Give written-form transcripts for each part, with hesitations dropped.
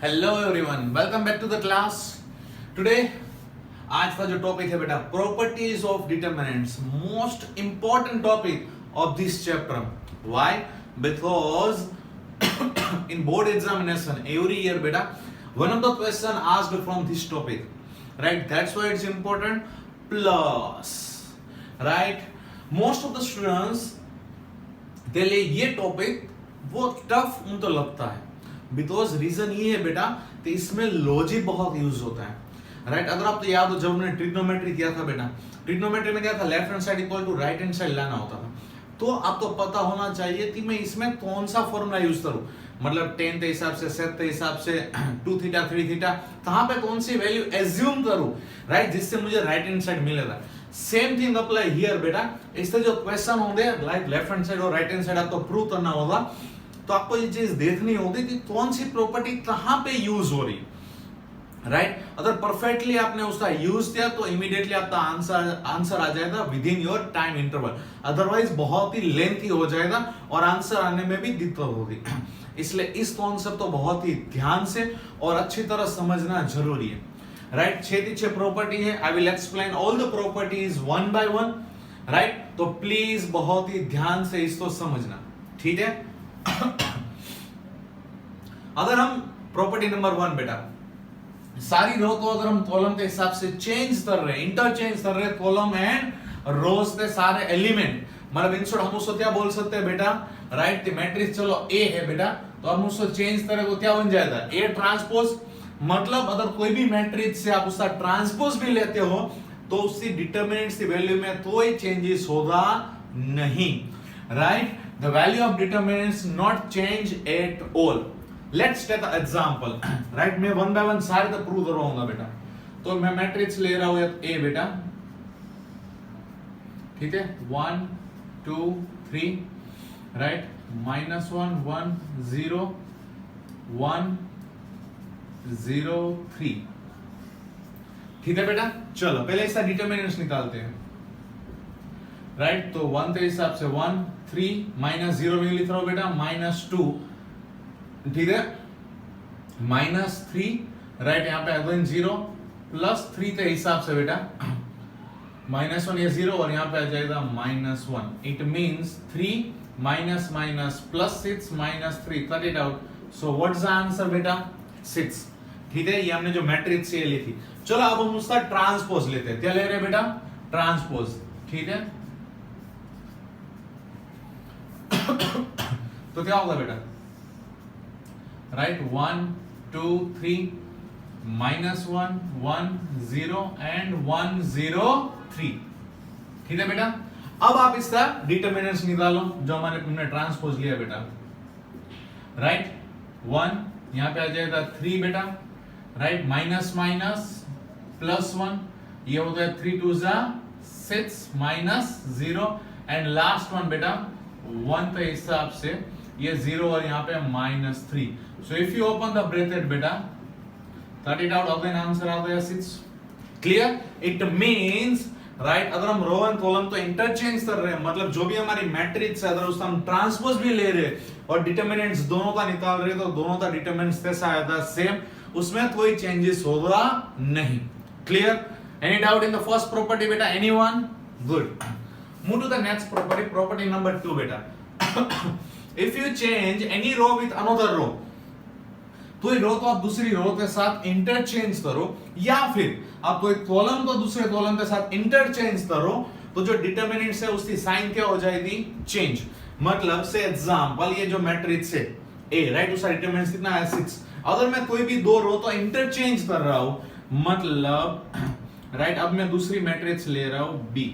Hello everyone, welcome back to the class. Today आज का जो टॉपिक है बेटा, properties of determinants, most important topic of this chapter. Why? Because in board examination every year beta, one of the question asked from this topic, right? That's why it's important. Plus, right, most of the students के लिए ये topic बहुत tough उनको लगता है, because reason ये है बेटा कि इसमें लॉजिक बहुत यूज होता है, राइट? अगर आपको याद हो, जब हमने ट्रिग्नोमेट्री किया था बेटा, ट्रिग्नोमेट्री में क्या था, left hand side equal to right hand side लाना होता था। तो आपको पता होना चाहिए कि मैं इसमें कौन सा फॉर्मूला यूज करूं, मतलब 10 के हिसाब से, सेट के हिसाब से, 2 थीटा 3 थीटा, कहां पे कौन सी वैल्यू एज्यूम करूं, राइट, जिससे मुझे राइट हैंड साइड मिलेगा। सेम थिंग अप्लाई हियर बेटा। इससे जो क्वेश्चन होंगे लाइक लेफ्ट हैंड साइड और राइट हैंड साइड आपको प्रूव करना होगा, तो आपको ये चीज देखनी होगी कि कौन सी प्रॉपर्टी कहां पे यूज हो रही, राइट? अगर परफेक्टली आपने उसका यूज किया तो इमीडिएटली आपका आंसर आ जाएगा with in your time interval, otherwise बहुत ही लेंथी हो जाएगा और आंसर आने में भी दिक्कत होगी। इसलिए इस कॉन्सेप्ट को बहुत ही ध्यान से और अच्छी तरह समझना जरूरी है, राइट? 6 प्रॉपर्टी है, I will explain all the properties one by one, right? तो प्लीज बहुत ही ध्यान से इसको समझना, ठीक है? अगर हम प्रॉपर्टी नंबर 1 बेटा, सारी रो को अगर हम कॉलम के हिसाब से चेंज कर रहे हैं, इंटरचेंज कर रहे हैं कॉलम एंड रोज के सारे एलिमेंट, मतलब इन शॉर्ट हम उसको क्या बोल सकते हैं बेटा, राइट? मैट्रिक्स चलो ए है बेटा, तो हम उसको चेंज करें तो क्या बन जाएगा, ए ट्रांसपोज। मतलब अगर कोई भी मैट्रिक्स से आप उसका ट्रांसपोज भी लेते हो तो उसकी डिटरमिनेंट्स की वैल्यू में कोई चेंजेस होगा नहीं, right? The value of determinants not change at all. Let's take a example, right? मैं वन बाय वन सारे तो प्रूव करवाऊंगा बेटा। तो मैं मैट्रिक्स ले रहा हूं ए बेटा, ठीक है, 1 2 3, राइट? -1 1 0 1 0 3, ठीक है बेटा। चलो पहले इसका डिटरमिनेंट्स निकालते हैं, राइट? तो 1 के हिसाब से 1 3 -0 में लिख रहा हूं बेटा, -2, ठीक है, -3, राइट? यहाँ पे अगेन 0 +3 के हिसाब से बेटा -1 ये 0 और यहाँ पे आ जाएगा -1। It means 3 minus minus +6 -3, cut it out. So what's the answer बेटा, 6, ठीक है? ये हमने जो मैट्रिक्स ये ली थी। चलो अब हम उसका ट्रांसपोज लेते हैं। क्या ले रहे हैं बेटा, ट्रांसपोज, ठीक है? तो क्या होगा बेटा, राइट? 1 2 3 -1 1 0 एंड 1 0 3, ठीक है बेटा? अब आप इसका डिटरमिनेंट्स निकालो जो हमने ट्रांसपोज लिया बेटा, राइट? 1 यहां पे आ जाएगा 3 बेटा, राइट? माइनस माइनस +1, ये हो गया 3 2 6 -0 एंड लास्ट वन बेटा 1 के हिसाब से ये 0 और यहाँ पे -3। So if you open the bracket बेटा, cut it out, again answer आ गया 6। क्लियर? इट मींस, राइट, अगर हम रो एंड कॉलम तो इंटरचेंज कर रहे हैं, मतलब जो भी हमारी मैट्रिक्स है अगर उसका हम ट्रांसपोज भी ले रहे हैं और डिटरमिनेंट्स दोनों का निकाल रहे हैं, तो दोनों का डिटरमिनेंट्स कैसा आएगा, सेम, उसमें कोई चेंजेस होगा नहीं। Clear? Any doubt in the first property बेटा, anyone? Good. Move to the next property, property number 2 बेटा। If you change any row with another row, तो ये रो को आप दूसरी रो के साथ इंटरचेंज करो, या फिर आप कोई कॉलम को दूसरे कॉलम के साथ इंटरचेंज करो, तो जो डिटरमिनेंट्स है उसकी साइन क्या हो जाएगी, चेंज। मतलब से एग्जांपल, ये जो मैट्रिक्स है ए, राइट, उसका डिटरमिनेंट्स कितना है, 6। अगर मैं कोई भी दो रो तो इंटरचेंज कर रहा हूं, मतलब राइट, अब मैं दूसरी मैट्रिक्स ले रहा हूं बी,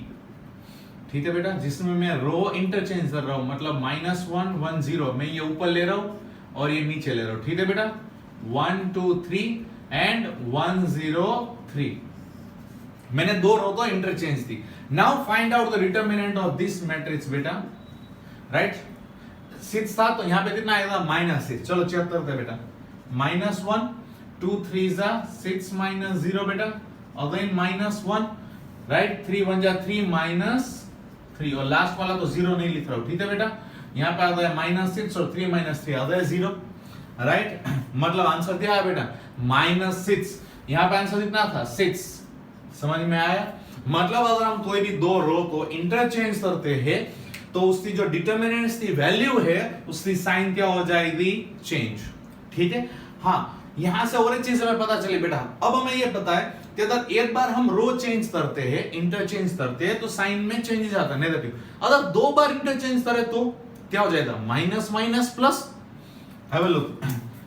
ठीक है बेटा, जिसमें मैं रो इंटरचेंज कर रहा हूं, मतलब -1 1 0, मैं ये ऊपर ले रहा हूं और ये नीचे ले रहा हूं, ठीक है बेटा? 1 2 3 एंड 1 0 3, मैंने दो रो तो interchange the. Now find out the determinant of this matrix बेटा, राइट? 6 था तो यहाँ पे कितना आएगा, -6। चलो चेक करते बेटा, -1 2 3 6 -0 बेटा, अगेन -1, राइट? 3 1 3 -3 और लास्ट वाला तो 0 नहीं लिख रहा हूं, ठीक है बेटा? यहाँ पे आ गया -6 और 3 -3 आ गया 0, राइट मतलब आंसर क्या है बेटा -6। यहां पे आंसर कितना था 6। समझ में आया? मतलब अगर हम कोई भी दो रो को इंटरचेंज करते हैं तो उसकी जो डिटर्मिनेंट्स की वैल्यू है उसकी साइन क्या हो जाएगी चेंज। ठीक है। हाँ यहां से और एक चीज हमें पता चली बेटा, अब हमें ये पता है कि अगर एक बार हम रो चेंज करते हैं इंटरचेंज करते हैं तो साइन में चेंजेस आता है नेगेटिव। अगर दो बार इंटरचेंज करें तो क्या हो जाएगा minus minus plus. Have a look.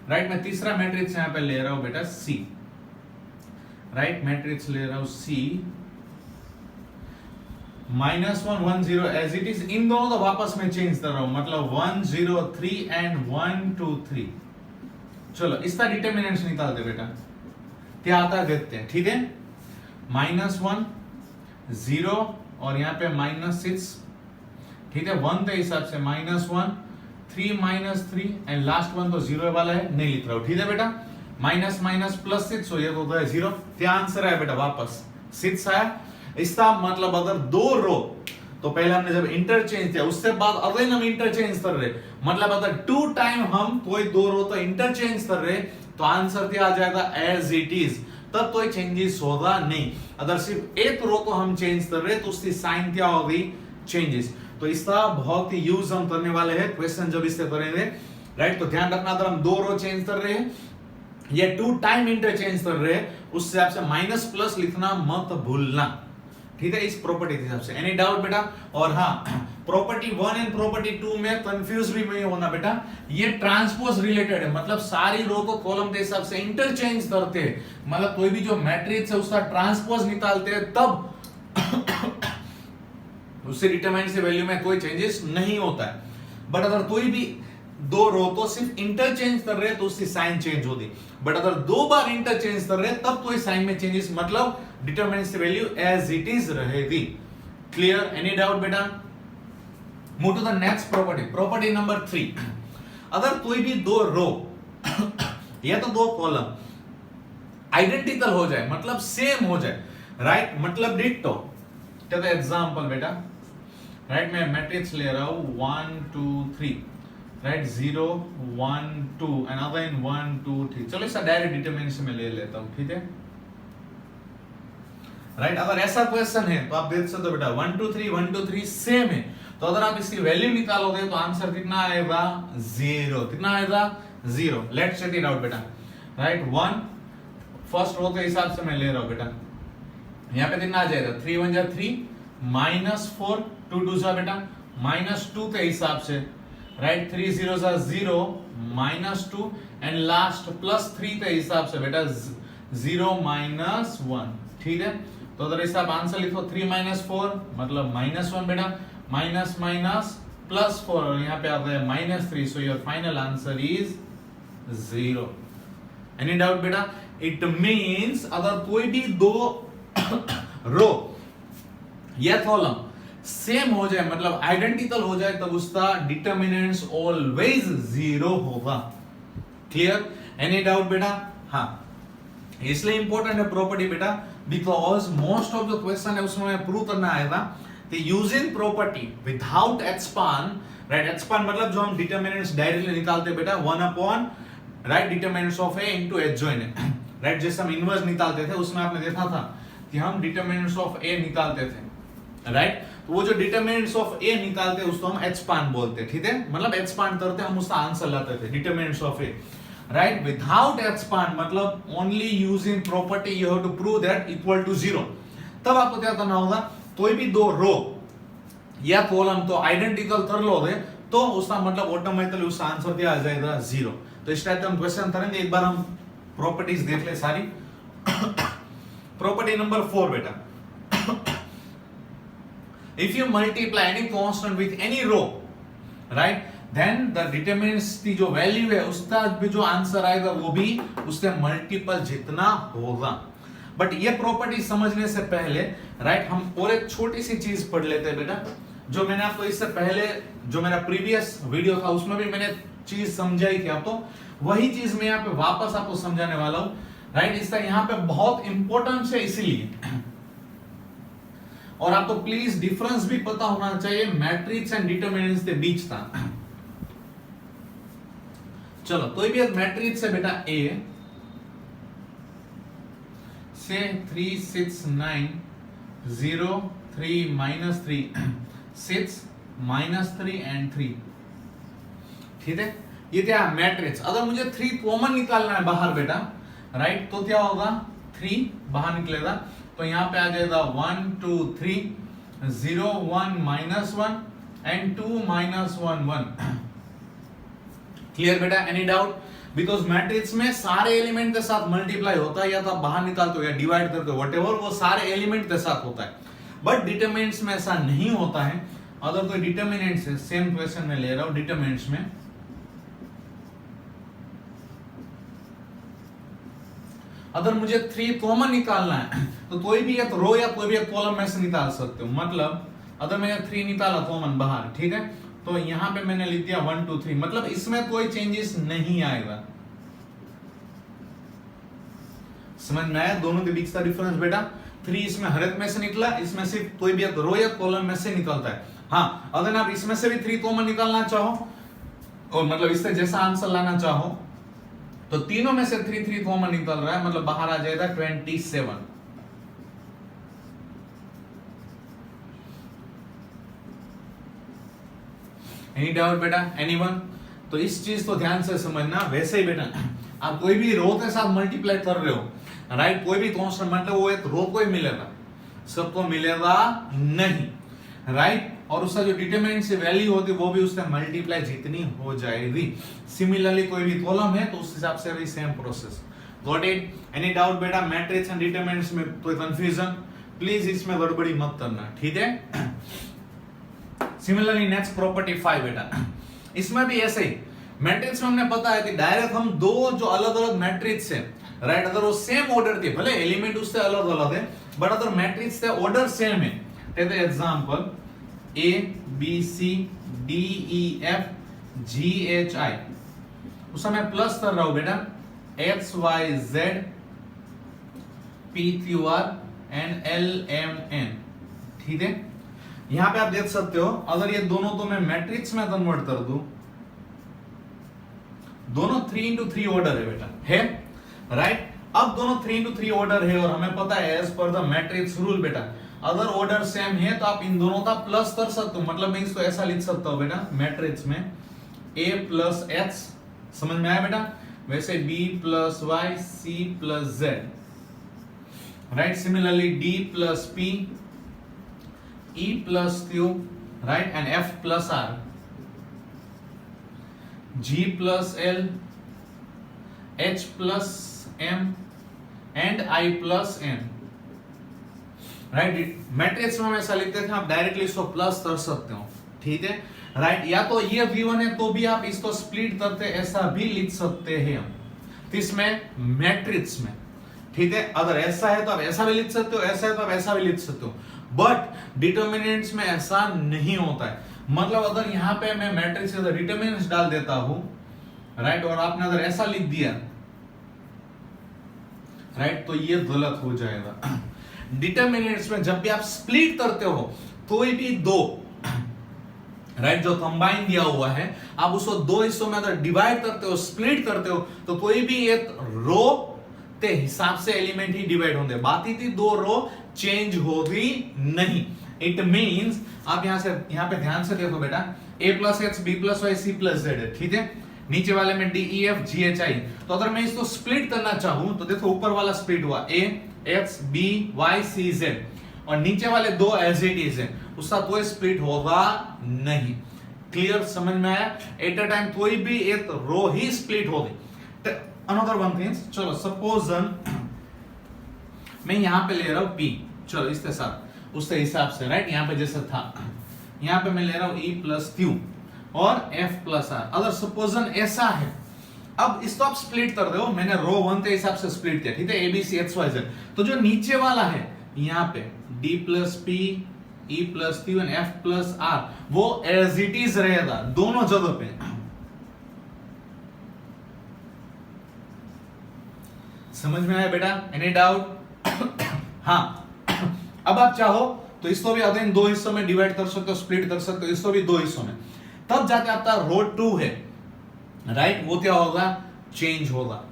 Right मैं तीसरा मैट्रिक्स यहां पे ले रहा हूं बेटा सी। राइट मैट्रिक्स ले रहा हूं सी -1 1 0 एज इट इज। इन दोनों को वापस में चेंज कर रहा हूं मतलब 1 0 3 एंड 1 2 3। चलो इसका डिटर्मिनेंट्स निकालते बेटा, क्या आता है देखते हैं। ठीक है -1 0 और यहां पे -6। ठीक है 1 के हिसाब से -1 3 -3 एंड लास्ट वन तो 0 वाला है नहीं लिख रहा हूं। ठीक है बेटा माइनस माइनस प्लस 6 हो ये तो है 0। क्या आंसर है बेटा वापस 6 आया। इसका मतलब अगर दो रो तो पहले हमने जब इंटरचेंज किया उससे बाद अगेन हम इंटरचेंज कर रहे मतलब अगर 2 टाइम हम कोई दो रो तो इंटरचेंज कर रहे तो आंसर क्या आ जाएगा एज इट इज। तब कोई चेंजेस होगा नहीं। अगर सिर्फ एक रो को हम चेंज कर रहे तो उसकी साइन क्या होगी चेंजेस। तो इसका बहुत ही यूज हम करने वाले हैं क्वेश्चन जब इससे करेंगे। राइट तो ध्यान रखना अगर हम दो रो चेंज कर रहे हैं या 2 टाइम इंटरचेंज कर रहे हैं उससे आपसे माइनस प्लस लिखना मत भूलना। ठीक है इस प्रॉपर्टी के हिसाब से। एनी डाउट बेटा? और हाँ प्रॉपर्टी 1 एंड प्रॉपर्टी 2 में कंफ्यूज भी नहीं होना बेटा, ये ट्रांसपोज रिलेटेड है मतलब सारी रो को कॉलम के हिसाब से इंटरचेंज करते हैं मतलब कोई भी जो मैट्रिक्स है उसका ट्रांसपोज निकालते हैं तब उससे डिटरमाइन से वैल्यू में कोई चेंजेस नहीं होता है। बट अगर कोई भी दो रो तो सिर्फ इंटरचेंज कर रहे हैं तो उसकी साइन चेंज होती। बट अगर दो बार इंटरचेंज कर रहे हैं तब कोई साइन में चेंजेस मतलब डिटरमिनेंट से वैल्यू एज इट इज रहेगी। क्लियर? एनी डाउट बेटा? Move to the next property, property number 3। अगर कोई भी दो रो या तो दो कॉलम आइडेंटिकल हो जाए मतलब सेम हो जाए राइट मतलब डिट्टो। टेक एग्जांपल बेटा। राइट मैं मैट्रिक्स ले रहा हूं 1 2 3 राइट 0 1 2 एंड अगेन 1 2 3। चलो इसका डायरेक्ट डिटरमिनेंट में ले लेता हूं। ठीक है राइट अगर ऐसा क्वेश्चन है तो आप देख सकते हो बेटा 1 2 3 1 2 3 सेम है तो अगर आप इसकी वैल्यू निकालोगे तो आंसर कितना आएगा 0। कितना आएगा 0। लेट्स चेक इट आउट बेटा। राइट 1 फर्स्ट रो के हिसाब से मैं ले रहा हूं बेटा यहां पे कितना आ जाएगा 3 1 जा 3 -4 2 2 जा बेटा -2 के हिसाब से राइट 3 0 जा 0 -2 एंड लास्ट +3 के हिसाब से बेटा 0 -1। ठीक है तो अगर इसका आंसर लिखो 3 4 मतलब -1 बेटा माइनस माइनस +4 और यहाँ पे आता है -3 so your final answer is 0। Any doubt बेटा? इट मींस अगर कोई भी दो रो या कॉलम सेम हो जाए मतलब आइडेंटिकल हो जाए तब उसका डिटरमिनेंट्स ऑलवेज 0 होगा। क्लियर? एनी डाउट बेटा? हाँ इसलिए इंपॉर्टेंट है प्रॉपर्टी बेटा because most of the question है उसमें प्रूव करना आएगा कि using property without expand right. Expand मतलब जो हम डिटरमिनेंट्स डायरेक्टली निकालते बेटा 1 right determinants of A into adjoint right. जैसे हम इनवर्स निकालते थे उसमें आपने देखा था कि हम डिटरमिनेंट्स ऑफ ए निकालते थे राइट। तो वो जो डिटरमिनेंट्स ऑफ ए निकालते हैं उसको हम एक्सपांड बोलते हैं। ठीक है मतलब एक्सपांड करते हम उसका आंसर लाते थे determinants of a right. Without expand मतलब only using property you have to prove that equal to 0। तब आपको क्या करना होगा कोई भी दो रो या कॉलम तो आइडेंटिकल कर लोगे तो उसका मतलब ऑटोमेटिकली उसका आंसर क्या आ जाएगा 0। तो इस टाइप का हम क्वेश्चन करेंगे। एक बार हम प्रॉपर्टीज देख ले सारी। प्रॉपर्टी नंबर 4 बेटा if you multiply any constant with any row right then the determinants की जो वैल्यू है उसका भी जो आंसर आएगा वो भी उसके मल्टीपल जितना होगा। बट ये प्रॉपर्टी समझने से पहले राइट हम और एक छोटी सी चीज पढ़ लेते हैं बेटा जो मैंने आपको इससे पहले जो मेरा प्रीवियस वीडियो था उसमें भी मैंने चीज समझाई थी आपको, वही चीज मैं यहाँ पे वापस आपको समझाने वाला हूं राइट। इसका यहाँ पे बहुत इंपॉर्टेंस है इसीलिए और आपको प्लीज डिफरेंस भी पता होना चाहिए मैट्रिक्स एंड डिटरमिनेंट्स के बीच का। चलो कोई भी एक मैट्रिक्स है बेटा ए से 3 6 9 0 3 -3 6 -3 एंड 3, ठीक है। ये क्या मैट्रिक्स, अगर मुझे 3 कॉमन निकालना है बाहर बेटा, राइट, तो क्या होगा 3 बाहर निकलेगा, तो यहां पे आ जाएगा 1 2 3 0 1 -1 एंड 2 -1 1। क्लियर बेटा, एनी डाउट? बिकॉज मैट्रिक्स में सारे एलिमेंट के साथ मल्टीप्लाई होता है, या तो आप बाहर निकालते हो या डिवाइड करते हो, व्हाटएवर, वो सारे एलिमेंट के साथ होता है। बट डिटरमिनेंट्स में ऐसा नहीं होता है। अगर कोई डिटरमिनेंट्स है, सेम क्वेश्चन में ले रहा हूं, डिटरमिनेंट्स में अगर मुझे 3 कॉमन निकालना है तो कोई भी एक रो या कोई भी एक कॉलम में से निकाल सकते हो। मतलब अगर मैंने 3 निकाला कॉमन बाहर, ठीक है, तो यहां पे मैंने लिख दिया 1 2 3, मतलब इसमें कोई चेंजेस नहीं आएगा। समझ में आया दोनों के बीच का डिफरेंस बेटा? 3 इसमें हर एक में से निकला, इसमें सिर्फ कोई भी एक रो या कॉलम में से निकलता है। हाँ, अगर आप इसमें से भी 3 कॉमन निकालना चाहो और मतलब इससे जैसा आंसर लाना चाहो, तो तीनों में से 3 3 कॉमन निकल रहा है, मतलब बाहर आ जाएगा 27। एनी डाउट बेटा, एनीवन? तो इस चीज को ध्यान से समझना। वैसे ही बेटा आप कोई भी रो के साथ मल्टीप्लाई कर रहे हो, राइट, कोई भी कांस्टेंट, मतलब वो एक रो को ही मिलेगा, सबको मिलेगा नहीं, राइट, और उसका जो डिटरमिनेंट से वैल्यू होगी वो भी उससे मल्टीप्लाई जितनी हो जाएगी। सिमिलरली कोई भी कॉलम है तो उस हिसाब से भी same process. Got it? Any doubt बेटा? मैट्रिक्स एंड डिटरमिनेंट्स में कोई कंफ्यूजन? प्लीज इसमें गड़बड़ी मत करना, ठीक है। सिमिलरली नेक्स्ट प्रॉपर्टी 5 बेटा, इसमें भी ऐसे ही मैट्रिक्स में हमने पता है कि डायरेक्ट हम दो जो अलग अलग मैट्रिक्स है, राइट, अगर वो सेम ऑर्डर के, भले एलिमेंट उससे अलग अलग है, बट अगर मैट्रिक्स का ऑर्डर सेम है, take the example A B C D E F G H I, उस समय प्लस कर रहा हूं बेटा X Y Z P Q R and L M N, ठीक है। यहां पे आप देख सकते हो, अगर ये दोनों तो मैं मैट्रिक्स में कन्वर्ट कर दूं, दोनों 3x3 ऑर्डर है बेटा, है, राइट। अब दोनों 3x3 ऑर्डर है और हमें पता है as per the matrix rule बेटा, अगर ऑर्डर सेम है तो आप इन दोनों का प्लस कर सकते हो। मतलब मैं इसको ऐसा लिख सकता हूं बेटा मैट्रिक्स में A प्लस X, समझ में आया बेटा? वैसे B plus Y C plus Z, right, similarly D plus P E plus Q, right, and F plus R, G plus L H plus M and I plus N, right. Matrix में हम ऐसा लिखते थे, आप directly इसको plus कर सकते हो, ठीक है, राइट। या तो ये V1 है तो भी आप इसको स्प्लिट करते ऐसा भी लिख सकते हैं हम, इसमें मैट्रिक्स में, ठीक है। अगर ऐसा है तो आप ऐसा भी लिख सकते हो, ऐसा है तो आप ऐसा भी लिख सकते हो, बट डिटरमिनेंट्स में ऐसा नहीं होता है। मतलब अगर यहां पे मैं मैट्रिक्स के डिटरमिनेंट्स डाल देता हूं, राइट, और आपने अगर ऐसा लिख दिया, राइट, तो ये गलत हो जाएगा। डिटरमिनेंट्स में जब भी आप स्प्लिट करते हो, कोई भी दो, राइट, जो कंबाइन दिया हुआ है, आप उसको दो हिस्सों में अगर डिवाइड करते हो, स्प्लिट करते हो, तो कोई भी एक रो के हिसाब से एलिमेंट ही डिवाइड होंगे, बाकी थी दो रो चेंज होगी नहीं। इट मींस आप यहां पे ध्यान से देखो बेटा, A plus x b plus y c plus z है, ठीक है। नीचे वाले में D E F G H I, तो अगर मैं इसको स्प्लिट करना चाहूं तो देखो ऊपर वाला स्प्लिट हुआ A X B Y C Z, और नीचे वाले दो एज इट इज है, उसका कोई स्प्लिट होगा नहीं। क्लियर, समझ में आया? एट अ टाइम कोई भी एक रो ही स्प्लिट होगी। अनदर वन थिंग, चलो सपोज मैं यहां पे ले रहा हूं P, चलो इसके साथ उसके हिसाब से, राइट, यहां पे जैसा था, यहां पे मैं ले रहा हूं E प्लस Q और F प्लस R। अगर सपोजन ऐसा है, अब इसको आप स्प्लिट कर रहे हो, मैंने रो 1 के हिसाब से स्प्लिट किया, ठीक है, A B C X Y Z, तो जो नीचे वाला है यहां पे D plus P E plus Q and F plus R, वो एज इट इज रहेगा दोनों जगह पे। समझ में आया बेटा? Any doubt? हाँ, अब आप चाहो तो इसको भी अगेन दो हिस्सों में डिवाइड कर सकते हो, स्प्लिट कर सकते हो, इसको भी दो हिस्सों में, तब जाके आपका रो 2 है, राइट, वो क्या होगा, चेंज होगा।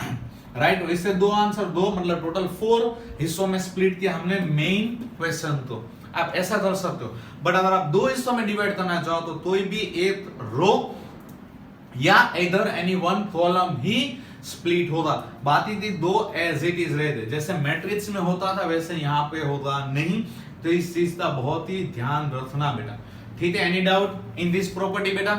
राइट, इससे दो आंसर, दो मतलब टोटल 4 हिस्सों में स्प्लिट किया हमने मेन क्वेश्चन को। आप ऐसा कर सकते हो, बट अगर आप दो हिस्सों में डिवाइड करना चाहो तो कोई भी एक रो या इधर एनी वन कॉलम ही स्प्लिट होगा। बाकी थी दो एज इट इज रहते, जैसे मैट्रिक्स में होता था वैसे यहाँ पे होगा नहीं। तो इस चीज का बहुत ही ध्यान रखना बेटा, ठीक है। Any doubt in this property बेटा?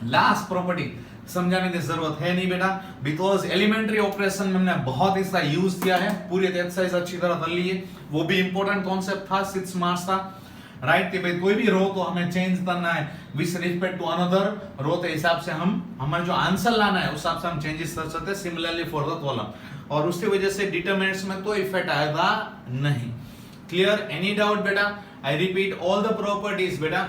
लास्ट प्रॉपर्टी समझाने की जरूरत है नहीं बेटा, बिकॉज एलिमेंट्री ऑपरेशन में हमने बहुत इसका यूज किया है, पूरी एक्सरसाइज अच्छी तरह कर ली है। वो भी इंपॉर्टेंट कॉन्सेप्ट था, 6 मार्क्स था। राइट, कि भाई कोई भी रो तो हमें चेंज करना है with respect to another row के हिसाब से, हम हमारा जो आंसर लाना है उस हिसाब से हम चेंजेस कर सकते हैं। सिमिलरली फॉर द कॉलम, और उसकी वजह से डिटरमिनेंट्स में तो इफेक्ट आएगा नहीं। क्लियर? एनी डाउट बेटा? I repeat all the properties बेटा।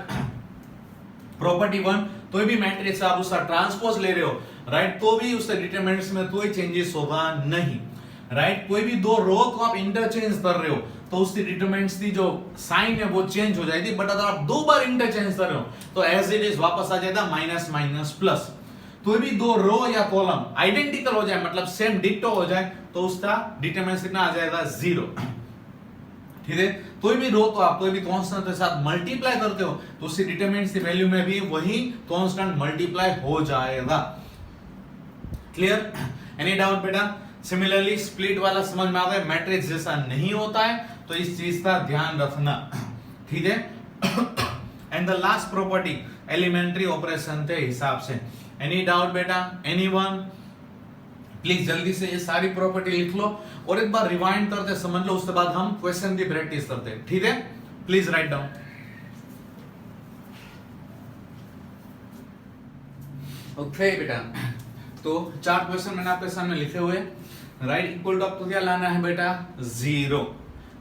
प्रॉपर्टी 1, कोई भी मैट्रिक्स आप उसका ट्रांसपोज ले रहे हो, राइट, तो भी उससे डिटरमिनेंट्स में कोई चेंजेस होगा नहीं। राइट, कोई भी दो रो को आप इंटरचेंज कर रहे हो तो उसकी डिटरमिनेंट्स की जो साइन है वो चेंज हो जाएगी, बट अगर आप दो बार इंटरचेंज कर रहे हो तो एज इट इज वापस आ जाएगा माइनस माइनस प्लस। कोई भी दो रो या कॉलम आइडेंटिकल हो जाए, मतलब सेम डिक्टो हो जाए, तो उसका डिटरमिनेंट्स कितना आ जाएगा, 0। ठीक है, कोई भी रो तो आप कोई भी कांस्टेंट के साथ मल्टीप्लाई करते हो तो उसकी डिटरमिनेंट्स की वैल्यू में भी वही कांस्टेंट मल्टीप्लाई हो जाएगा। क्लियर? एनी डाउट बेटा? सिमिलरली स्प्लिट वाला समझ में आ गया, मैट्रिक्स जैसा नहीं होता है, तो इस चीज का ध्यान रखना। ठीक है? And the last property elementary operation के हिसाब से। एनी डाउट बेटा? एनीवन? प्लीज जल्दी से ये सारी प्रॉपर्टी लिख लो और एक बार रिवाइंड करते समझ लो, उसके बाद हम क्वेश्चन की प्रैक्टिस करते हैं। ठीक है? Please write down. ओके बेटा, तो 4 क्वेश्चन मैंने आपके सामने लिखे हुए। राइट, इक्वल टू आपको क्या लाना है बेटा, 0।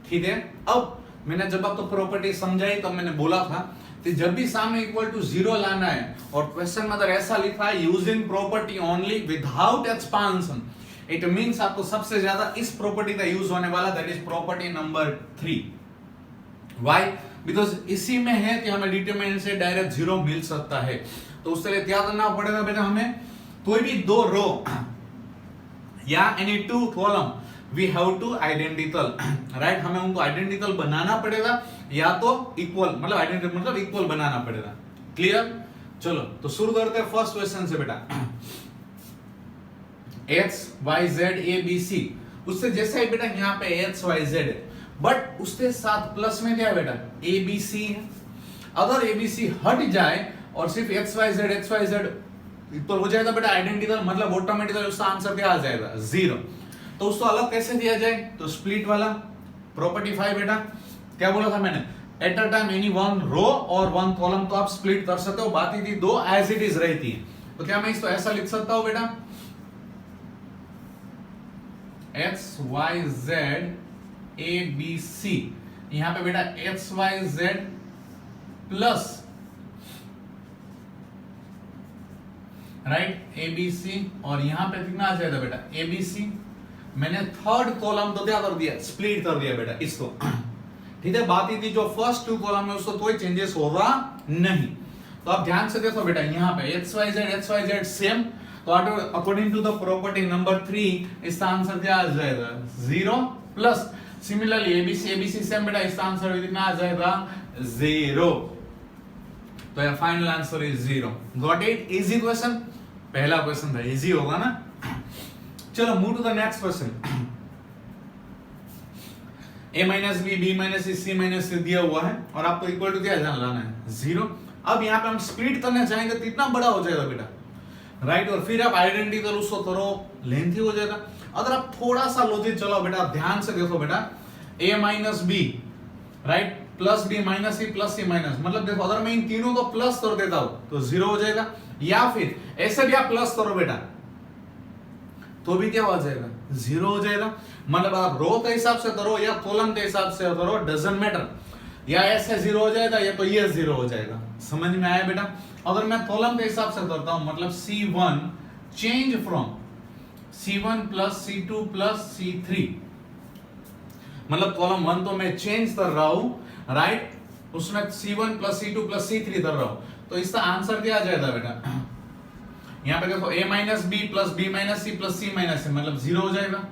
ठीक है, अब मैंने जब आपको प्रॉपर्टी समझाई तब मैंने बोला था कि जब भी सामने इक्वल टू 0 लाना है और क्वेश्चन में अगर ऐसा लिखा है using property only without expansion, it means आपको सबसे ज्यादा इस प्रॉपर्टी का यूज होने वाला, that is property number 3। Why? Because इसी में है कि हमें डिटरमिनेंट से डायरेक्ट 0 मिल सकता है। तो उसके लिए क्या करना पड़ेगा बेटा, हमें कोई भी दो रो या any 2 column we have to identical. Right, हमें उनको आइडेंटिकल बनाना पड़ेगा या तो इक्वल, मतलब आइडेंटिकल मतलब इक्वल बनाना पड़ेगा। क्लियर? चलो तो शुरू करते हैं फर्स्ट क्वेश्चन से बेटा। X y z a B c, उससे जैसे ही बेटा यहाँ पे एक्स वाई जेड है, बट उसके साथ प्लस में क्या है बेटा, ए बी सी है। अगर ए बी सी हट जाए और सिर्फ एक्स वाई जेड इक्वल हो जाएगा बेटा आइडेंटिकल, मतलब ऑटोमेटिकली उसका आंसर क्या आ जाएगा, 0। तो उसको अलग कैसे दिया जाए, तो स्प्लिट वाला प्रॉपर्टी 5 बेटा। क्या बोला था मैंने, at a time any one row और वन कॉलम को आप स्प्लिट कर सकते हो, बाकी थी दो एज इट इज रहती है। तो क्या मैं इसको ऐसा लिख सकता हूं बेटा, x y z a B c, यहां पे बेटा x y z plus right a B c, और यहां पे कितना आ जाएगा बेटा, ए बी सी। मैंने थर्ड कॉलम तो क्या कर दिया, स्प्लिट कर दिया बेटा इसको। ठीक है, बात थी जो फर्स्ट 2 कॉलम है उसको कोई चेंजेस होगा नहीं। तो आप ध्यान से देखो बेटा, यहाँ पे एक्स वाई जेड सेम, तो according to the property number 3 इसका आंसर क्या आ जाएगा, 0 प्लस सिमिलरली एबीसी सेम बेटा, इसका आंसर कितना आ जाएगा, 0। तो ये final answer is 0। Got it? Easy question, पहला क्वेश्चन था, इजी होगा ना। चलो move to the next question. a minus b minus c minus दिया हुआ है और आपको इक्वल टू क्या लाना है, 0। अब यहाँ पे हम स्प्लिट करना चाहेंगे तो इतना बड़ा हो जाएगा बेटा, राइट, और फिर आप आइडेंटिकल उसको करो, लेंथी हो जाएगा। अगर आप थोड़ा सा लॉजिक चलाओ बेटा, ध्यान से देखो बेटा, a minus b right plus B minus C plus C minus, मतलब देखो अगर मैं इन तीनों को प्लस कर देता हूं तो 0 हो जाएगा, या फिर ऐसे भी आप प्लस करो बेटा तो भी क्या हो जाएगा, 0 हो जाएगा। मतलब आप रो के हिसाब से करो या कॉलम के हिसाब से करो, डजंट मैटर, या ऐसे 0 हो जाएगा या तो ये 0 हो जाएगा। समझ में आया बेटा? अगर मैं कॉलम के हिसाब से करता हूं, मतलब C1 change from C1 plus C2 plus C3, मतलब कॉलम 1 तो मैं चेंज कर रहा हूं, राइट, उसमें C1 plus C2 plus C3 कर रहा हूं, तो इसका आंसर क्या आ जाएगा बेटा, यहाँ पे देखो a minus B plus B minus C plus C minus A मतलब 0 हो जाएगा।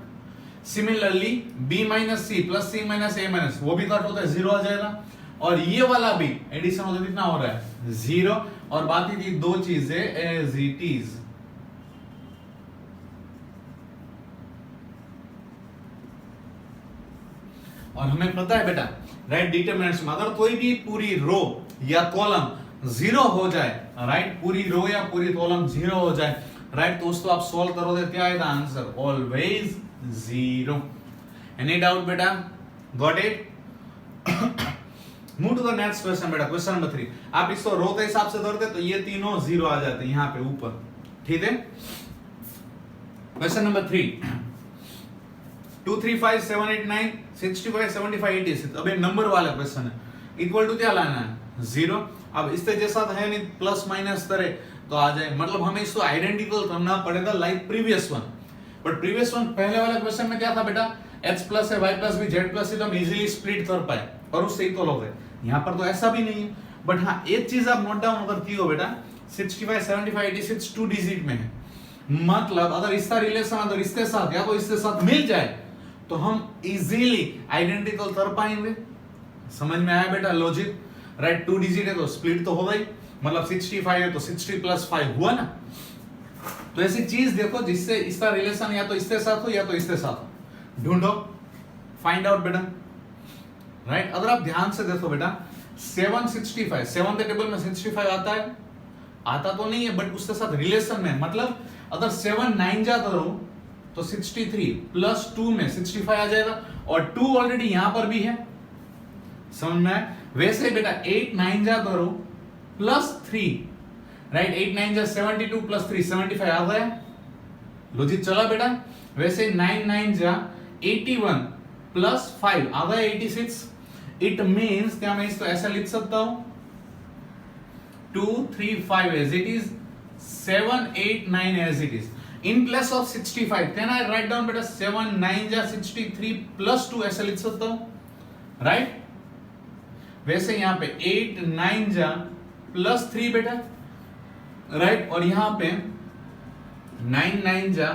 Similarly b minus C plus C minus A minus वो भी कट होता है 0 आ जाएगा। और ये वाला भी एडिशन होता है कितना हो रहा है 0 और बाकी थी दो चीजें एज इट इज। और हमें पता है बेटा राइट डिटरमिनेंट्स में अगर कोई भी पूरी रो या कॉलम 0 हो जाए, राइट पूरी रो या पूरी कॉलम 0 हो जाए, राइट तो उसको आप सॉल्व करोगे क्या आएगा आंसर ऑलवेज 0। एनी डाउट बेटा? Got it? Move to the next question बेटा, क्वेश्चन नंबर 3। आप इसको रो के हिसाब से करते तो ये तीनों 0 आ जाते हैं यहाँ पे ऊपर, ठीक है। Question number 3 2 3 5 7 8 9 65 75 86। अब ये नंबर वाला क्वेश्चन है। इक्वल टू क्या लाना है 0। अब इससे जैसा है नहीं प्लस माइनस करे तो आ जाए, मतलब हमें इसको आइडेंटिकल करना पड़ेगा like previous one. But previous one पहले वाला क्वेश्चन में क्या था बेटा x प्लस है y प्लस भी z प्लस है तो हम इजीली स्प्लिट कर पाए और उससे इक्वल हो गए। यहाँ पर तो ऐसा भी नहीं है। बट हाँ एक चीज आप नोट डाउन अगर की हो बेटा 65 75 86 2 डिजिट में है, मतलब अगर इसका रिलेशन अगर इसके साथ या तो इसके साथ मिल जाए तो हम इजीली आइडेंटिकल कर पाएंगे। समझ में आया बेटा लॉजिक? राइट 2 डिजिट है तो स्प्लिट तो होगा ही, मतलब 65 है तो 60 प्लस 5 हुआ ना। तो ऐसी चीज देखो जिससे इसका रिलेशन या तो इसके साथ हो या तो इसके साथ हो, ढूंढो, फाइंड आउट बेटा। राइट अगर आप ध्यान से देखो बेटा 765 7 के टेबल में 65 आता है, आता तो नहीं है बट उसके साथ रिलेशन में, मतलब अगर 7 9 जा करो तो 63 प्लस 2 में 65 आ जाएगा और 2 ऑलरेडी यहां पर भी है। समझ में आया? वैसे बेटा 8 9 जा करो प्लस 3, राइट 8 9 जा 72 प्लस 3 75 आ गया। लॉजिक चला बेटा? वैसे 9 9 जा 81 प्लस 5 आ गया 86। इट मींस क्या मैं इसको ऐसा लिख सकता हूं 2 3 5 as it is 7 8 9 as it is. In place of 65 can I write down बेटा 7 9 जा 63 प्लस 2 ऐसा लिख सकता हूं, राइट? वैसे यहां पे 8 9 जा प्लस 3 बेटा, राइट और यहां पे 9 9 जा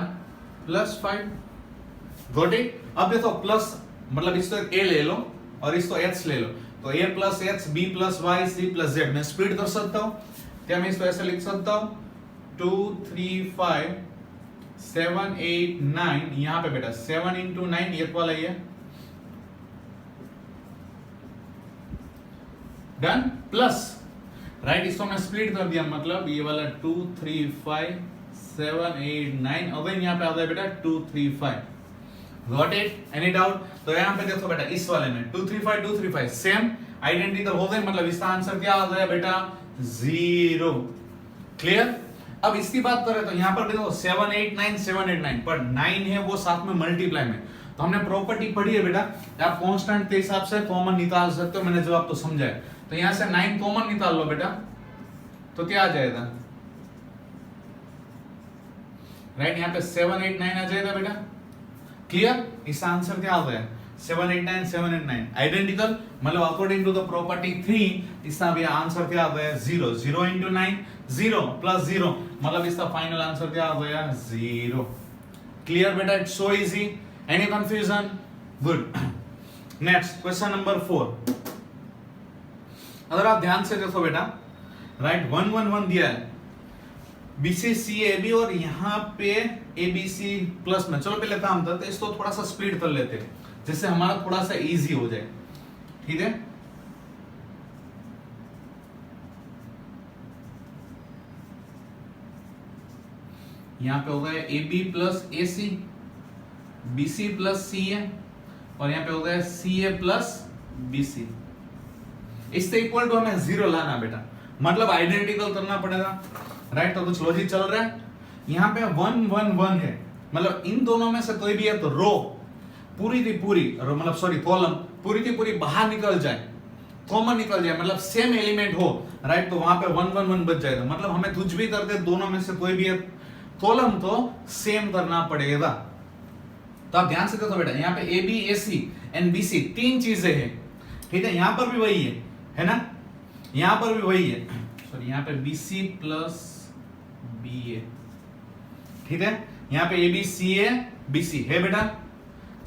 प्लस 5। Got it? अब देखो प्लस मतलब इसको a ले लो और इसको h ले लो तो a plus h b plus y c plus z मैं स्प्लिट कर सकता हूं। क्या मैं इसको ऐसे लिख सकता हूं 2 3 5 7 8 9 यहां पे बेटा 7 इंटू 9 ये वाला ही है, डन प्लस राइट इसको मैं स्प्लिट कर दिया मतलब ये वाला 2 3 5 7 8 9 अगेन यहां पे आ गया बेटा 2 3 5। Got it? Any doubt? तो यहां पे देखो बेटा इस वाले में 2 3 5 2 3 5 सेम आइडेंटिकल हो गए, मतलब इसका आंसर क्या आ गया बेटा 0। क्लियर? अब इसकी बात करें तो यहां पर देखो 7 8 9 7 8 9 पर 9 है वो साथ में मल्टीप्लाई में, तो हमने प्रॉपर्टी पढ़ी है बेटा आप कांस्टेंट के हिसाब से कॉमन निकाल सकते हो। मैंने जवाब तो समझा है तो यहां से 9 कॉमन निकाल लो बेटा तो क्या आ जाएगा, राइट यहां पे 7 8 9 आ जाएगा बेटा। क्लियर? इसका आंसर क्या आ गया 7 8 9 7 8 9 आइडेंटिकल, मतलब अकॉर्डिंग टू द प्रॉपर्टी 3 इसका भी आंसर क्या आ गया 0। 0 इंटू 9 0 प्लस 0 मतलब इसका फाइनल आंसर क्या आ गया 0। क्लियर बेटा? It's so easy. Any confusion? Good. Next question number 4। अगर आप ध्यान से देखो बेटा राइट 1 1 1 दिया है BC CAB और यहां पे ABC प्लस में, चलो पहले काम करते इसको थोड़ा सा स्प्लिट कर लेते हैं जिससे हमारा थोड़ा सा इजी हो जाए, ठीक है। यहां पे हो गया AB plus AC BC plus CA और यहां पे हो गया CA प्लस BC। इससे इक्वल टू हमें 0 लाना बेटा, मतलब आइडेंटिकल करना पड़ेगा, राइट। तो कुछ लॉजिक चल रहा है। यहां पे 1 1 1 है, मतलब इन दोनों में से कोई भी है तो रो पूरी थी पूरी मतलब सॉरी कॉलम पूरी थी पूरी बाहर निकल जाए, कॉमन निकल जाए, मतलब सेम एलिमेंट हो, राइट तो वहां पे 1 1 1 बच जाएगा। मतलब हमें कुछ भी करके दोनों में से कोई भी है कॉलम तो सेम करना पड़ेगा। तो आप ध्यान से देखो बेटा यहाँ पे AB AC एंड BC 3 चीजें हैं, ठीक है। यहां पर भी वही है ना, यहां पर भी वही है, सॉरी यहाँ पे BC प्लस BA ठीक है, यहाँ पे A B c A B C है बेटा,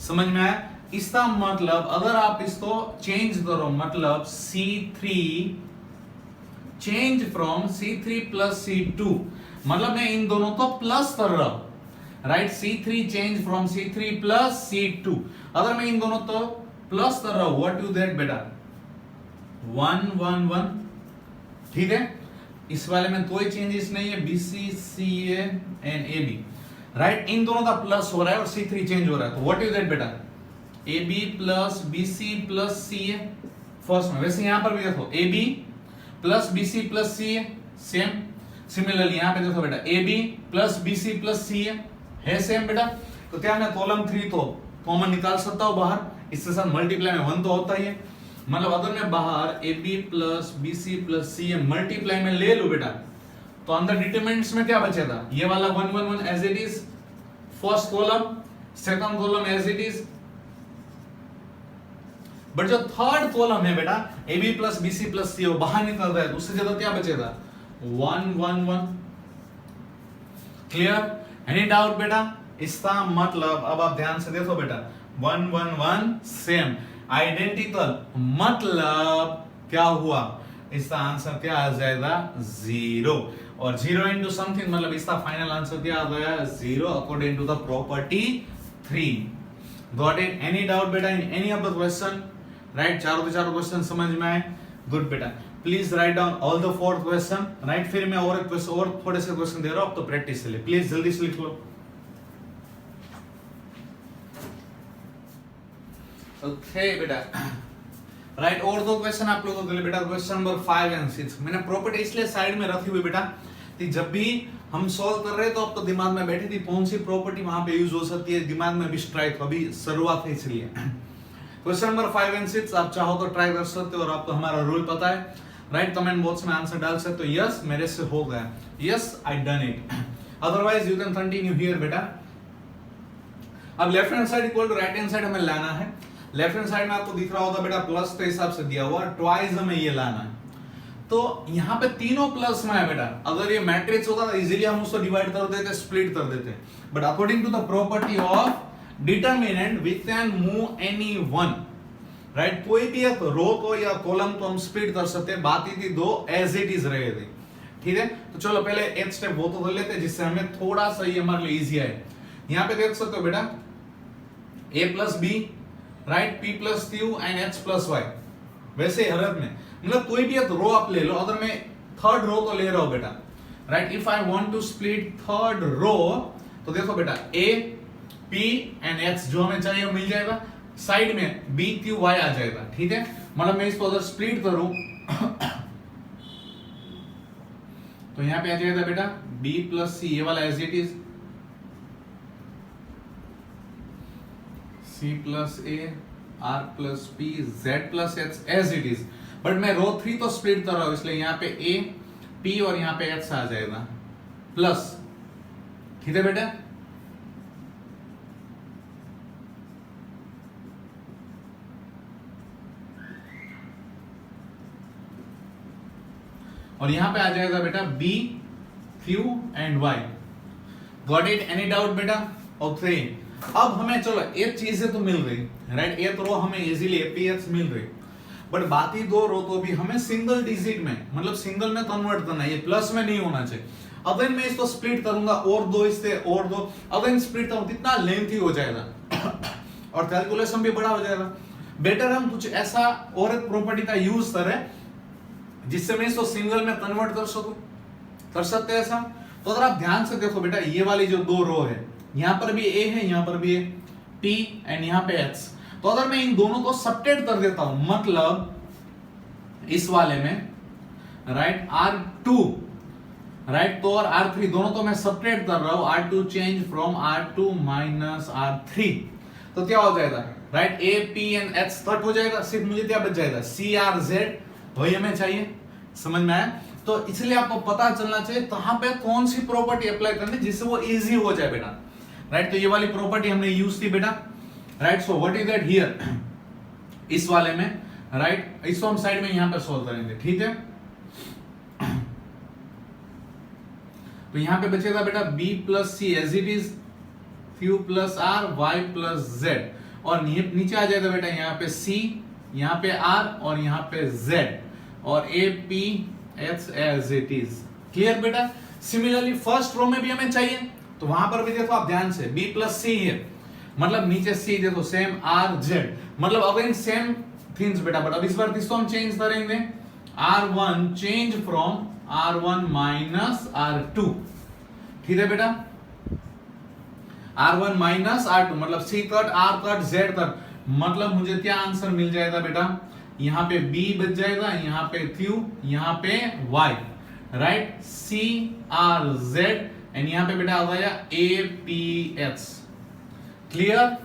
समझ में आया? इसका मतलब अगर आप इसको चेंज करो, मतलब C3 change from C3 plus C2, मतलब मैं इन दोनों को प्लस कर रहा हूं, right? C3 change from C3 plus C2, अगर मैं इन दोनों को प्लस कर रहा हूं, व्हाट यू दैट बेटा? 1 1 1, ठीक है? इस वाले में कोई चेंजेस नहीं है, BC CA and AB, right? इन दोनों का प्लस हो रहा है और C3 चेंज हो रहा है, तो व्हाट यू दैट बेटा? AB plus BC plus CA first में। वैसे यहां पर भी देखो AB plus BC plus CA same, similarly यहां पे देखो बेटा AB plus BC plus CA है सेम बेटा। तो क्या मैं कॉलम 3 तो कॉमन निकाल सकता हूं बाहर, इसके साथ मल्टीप्लाई में 1 तो होता ही है, मतलब अगर मैं बाहर AB plus BC plus CA multiply में ले लूं बेटा, तो अंदर डिटरमिनेंट्स में क्या बचेगा? ये वाला 1 1 1 as it is, first column, second column as it is, but जो थर्ड कॉलम है बेटा AB plus BC plus C वो बाहर निकल रहा है, तो उससे ज्यादा क्या बचेगा? 1 1 1। क्लियर? एनी डाउट बेटा? इसका मतलब अब आप ध्यान से देखो बेटा, 1 1 1 सेम आइडेंटिकल, मतलब क्या हुआ? इसका आंसर क्या आ जाएगा? 0, और 0 इंटू समथिंग, मतलब इसका फाइनल आंसर क्या आ गया? 0 according to the property 3। Got it? Any doubt बेटा in any of the question? Right, चारों के चारों क्वेश्चन समझ में आए? गुड बेटा, please write down all the 4 question, right? फिर मैं और एक क्वेश्चन और थोड़े से क्वेश्चन दे रहा हूं, अब तो प्रैक्टिस के लिए प्लीज जल्दी से लिख लो। ओके बेटा, राइट, और 2 क्वेश्चन आप लोगों के लिए बेटा, क्वेश्चन नंबर 5 एंड 6। मैंने प्रॉपर्टी इसलिए साइड में रखी हुई बेटा कि जब भी हम सॉल्व कर रहे हैं तो अब तो दिमाग में बैठी थी कौन सी प्रॉपर्टी वहां पे यूज हो सकती है, दिमाग में भी स्ट्राइक, अभी शुरुआत है इसलिए। क्वेश्चन नंबर 5 एंड 6 आप चाहो तो ट्राई कर सकते हो, और आपको हमारा रूल पता है, राइट? कमेंट बॉक्स में आंसर डाल सकते हो, यस मेरे से हो गया, yes I done it, otherwise you can continue here बेटा। अब left hand side equal to right hand side हमें लाना है। लेफ्ट हैंड साइड में आपको दिख रहा होगा बेटा प्लस के हिसाब से दिया हुआ, ट्वाइस हमें ये लाना है, तो यहाँ पे तीनों प्लस में है बेटा। अगर ये मैट्रिक्स होता तो इजीली हम उसको डिवाइड कर देते, स्प्लिट कर देते, but according to the property of determinant we can move any one, right? कोई भी एक रो को या कॉलम को हम स्प्लिट कर सकते हैं, बाकी थी 2 एज इट इज रहे थे, ठीक है? तो चलो पहले एक स्टेप वो तो कर लेते हैं जिससे हमें थोड़ा सा ये हमारे लिए इजी है। यहाँ पे देख सकते हो बेटा a प्लस बी, right, p plus q and h plus y, वैसे हरत में मतलब कोई भी एक रो आप ले लो, अगर मैं थर्ड रो को ले रहा हूं बेटा, right, if I want to split third row, तो देखो बेटा a p एंड h जो हमें चाहिए मिल जाएगा, साइड में b q y आ जाएगा, ठीक है? मतलब मैं इसको अगर स्प्लिट करूं तो यहां पे आ जाएगा बेटा b प्लस c, ये वाला as it is, c plus a r plus p z plus h as it is, but मैं रो 3 तो स्प्लिट कर रहा हूं, इसलिए यहाँ पे a p और यहाँ पे h आ जाएगा प्लस, ठीक है बेटा? और यहां पे आ जाएगा बेटा b q and y। Got it? Any doubt बेटा? ओके, अब हमें चलो एक चीजें तो मिल गई, राइट? एक रो हमें इजीली px मिल गई, बट बाकी 2 रो तो भी हमें सिंगल डिजिट में, मतलब सिंगल में कन्वर्ट करना है, ये प्लस में नहीं होना चाहिए। अगर मैं इसको स्प्लिट करूंगा और 2 इससे और 2, अगर स्प्लिट करूं कितना लेंथी हो जाएगा और कैलकुलेशन भी बड़ा हो जाएगा। बेटर हम कुछ ऐसा और एक प्रॉपर्टी का यूज करें जिससे मैं इसको सिंगल में कन्वर्ट कर सकूं, कर सकते हैं ऐसा? तो अगर आप ध्यान से देखो बेटा, ये वाली जो 2 रो है, यहां पर भी a है, यहां पर भी है p एंड यहां पे h, तो अगर मैं इन दोनों को सबट्रैक्ट कर देता हूं, मतलब इस वाले में, राइट, r2, राइट, तो और r3 दोनों तो मैं सबट्रैक्ट कर रहा हूं, r2 change from r2 minus r3, तो क्या हो जाएगा, right? a p and h cut हो जाएगा, सिर्फ मुझे क्या बच जाएगा? c r z, वही हमें चाहिए, समझ में आया? तो इसलिए आपको पता चलना चाहिए कहां पे कौन सी प्रॉपर्टी अप्लाई करनी जिससे वो इजी हो जाए बेटा, राइट? तो ये वाली प्रॉपर्टी हमने यूज की बेटा, right? So what is that here, इस वाले में, राइट, इसको हम साइड में यहां पर सॉल्व करेंगे, ठीक है? तो यहाँ पे बचेगा बेटा b plus c as it is, q plus r, y plus z, और नीचे आ जाएगा बेटा यहाँ पे c, यहाँ पे r और यहाँ पे z, और a p h as it is. Clear बेटा? सिमिलरली फर्स्ट रो में भी हमें चाहिए, तो वहां पर भी देखो आप ध्यान से b प्लस सी है, मतलब नीचे c देखो सेम r z, मतलब अगेन सेम थिंग्स बेटा, बट अब इस बार किसको हम चेंज करेंगे, r1 change from r1 minus r2। ठीक है बेटा? r1 माइनस r2 मतलब c cut, r cut, z cut, मतलब मुझे क्या आंसर मिल जाएगा बेटा, यहाँ पे b बच जाएगा, यहाँ पे q, यहाँ पे y, right, c r z, and यहाँ पे बेटा आ गया a p h। Clear?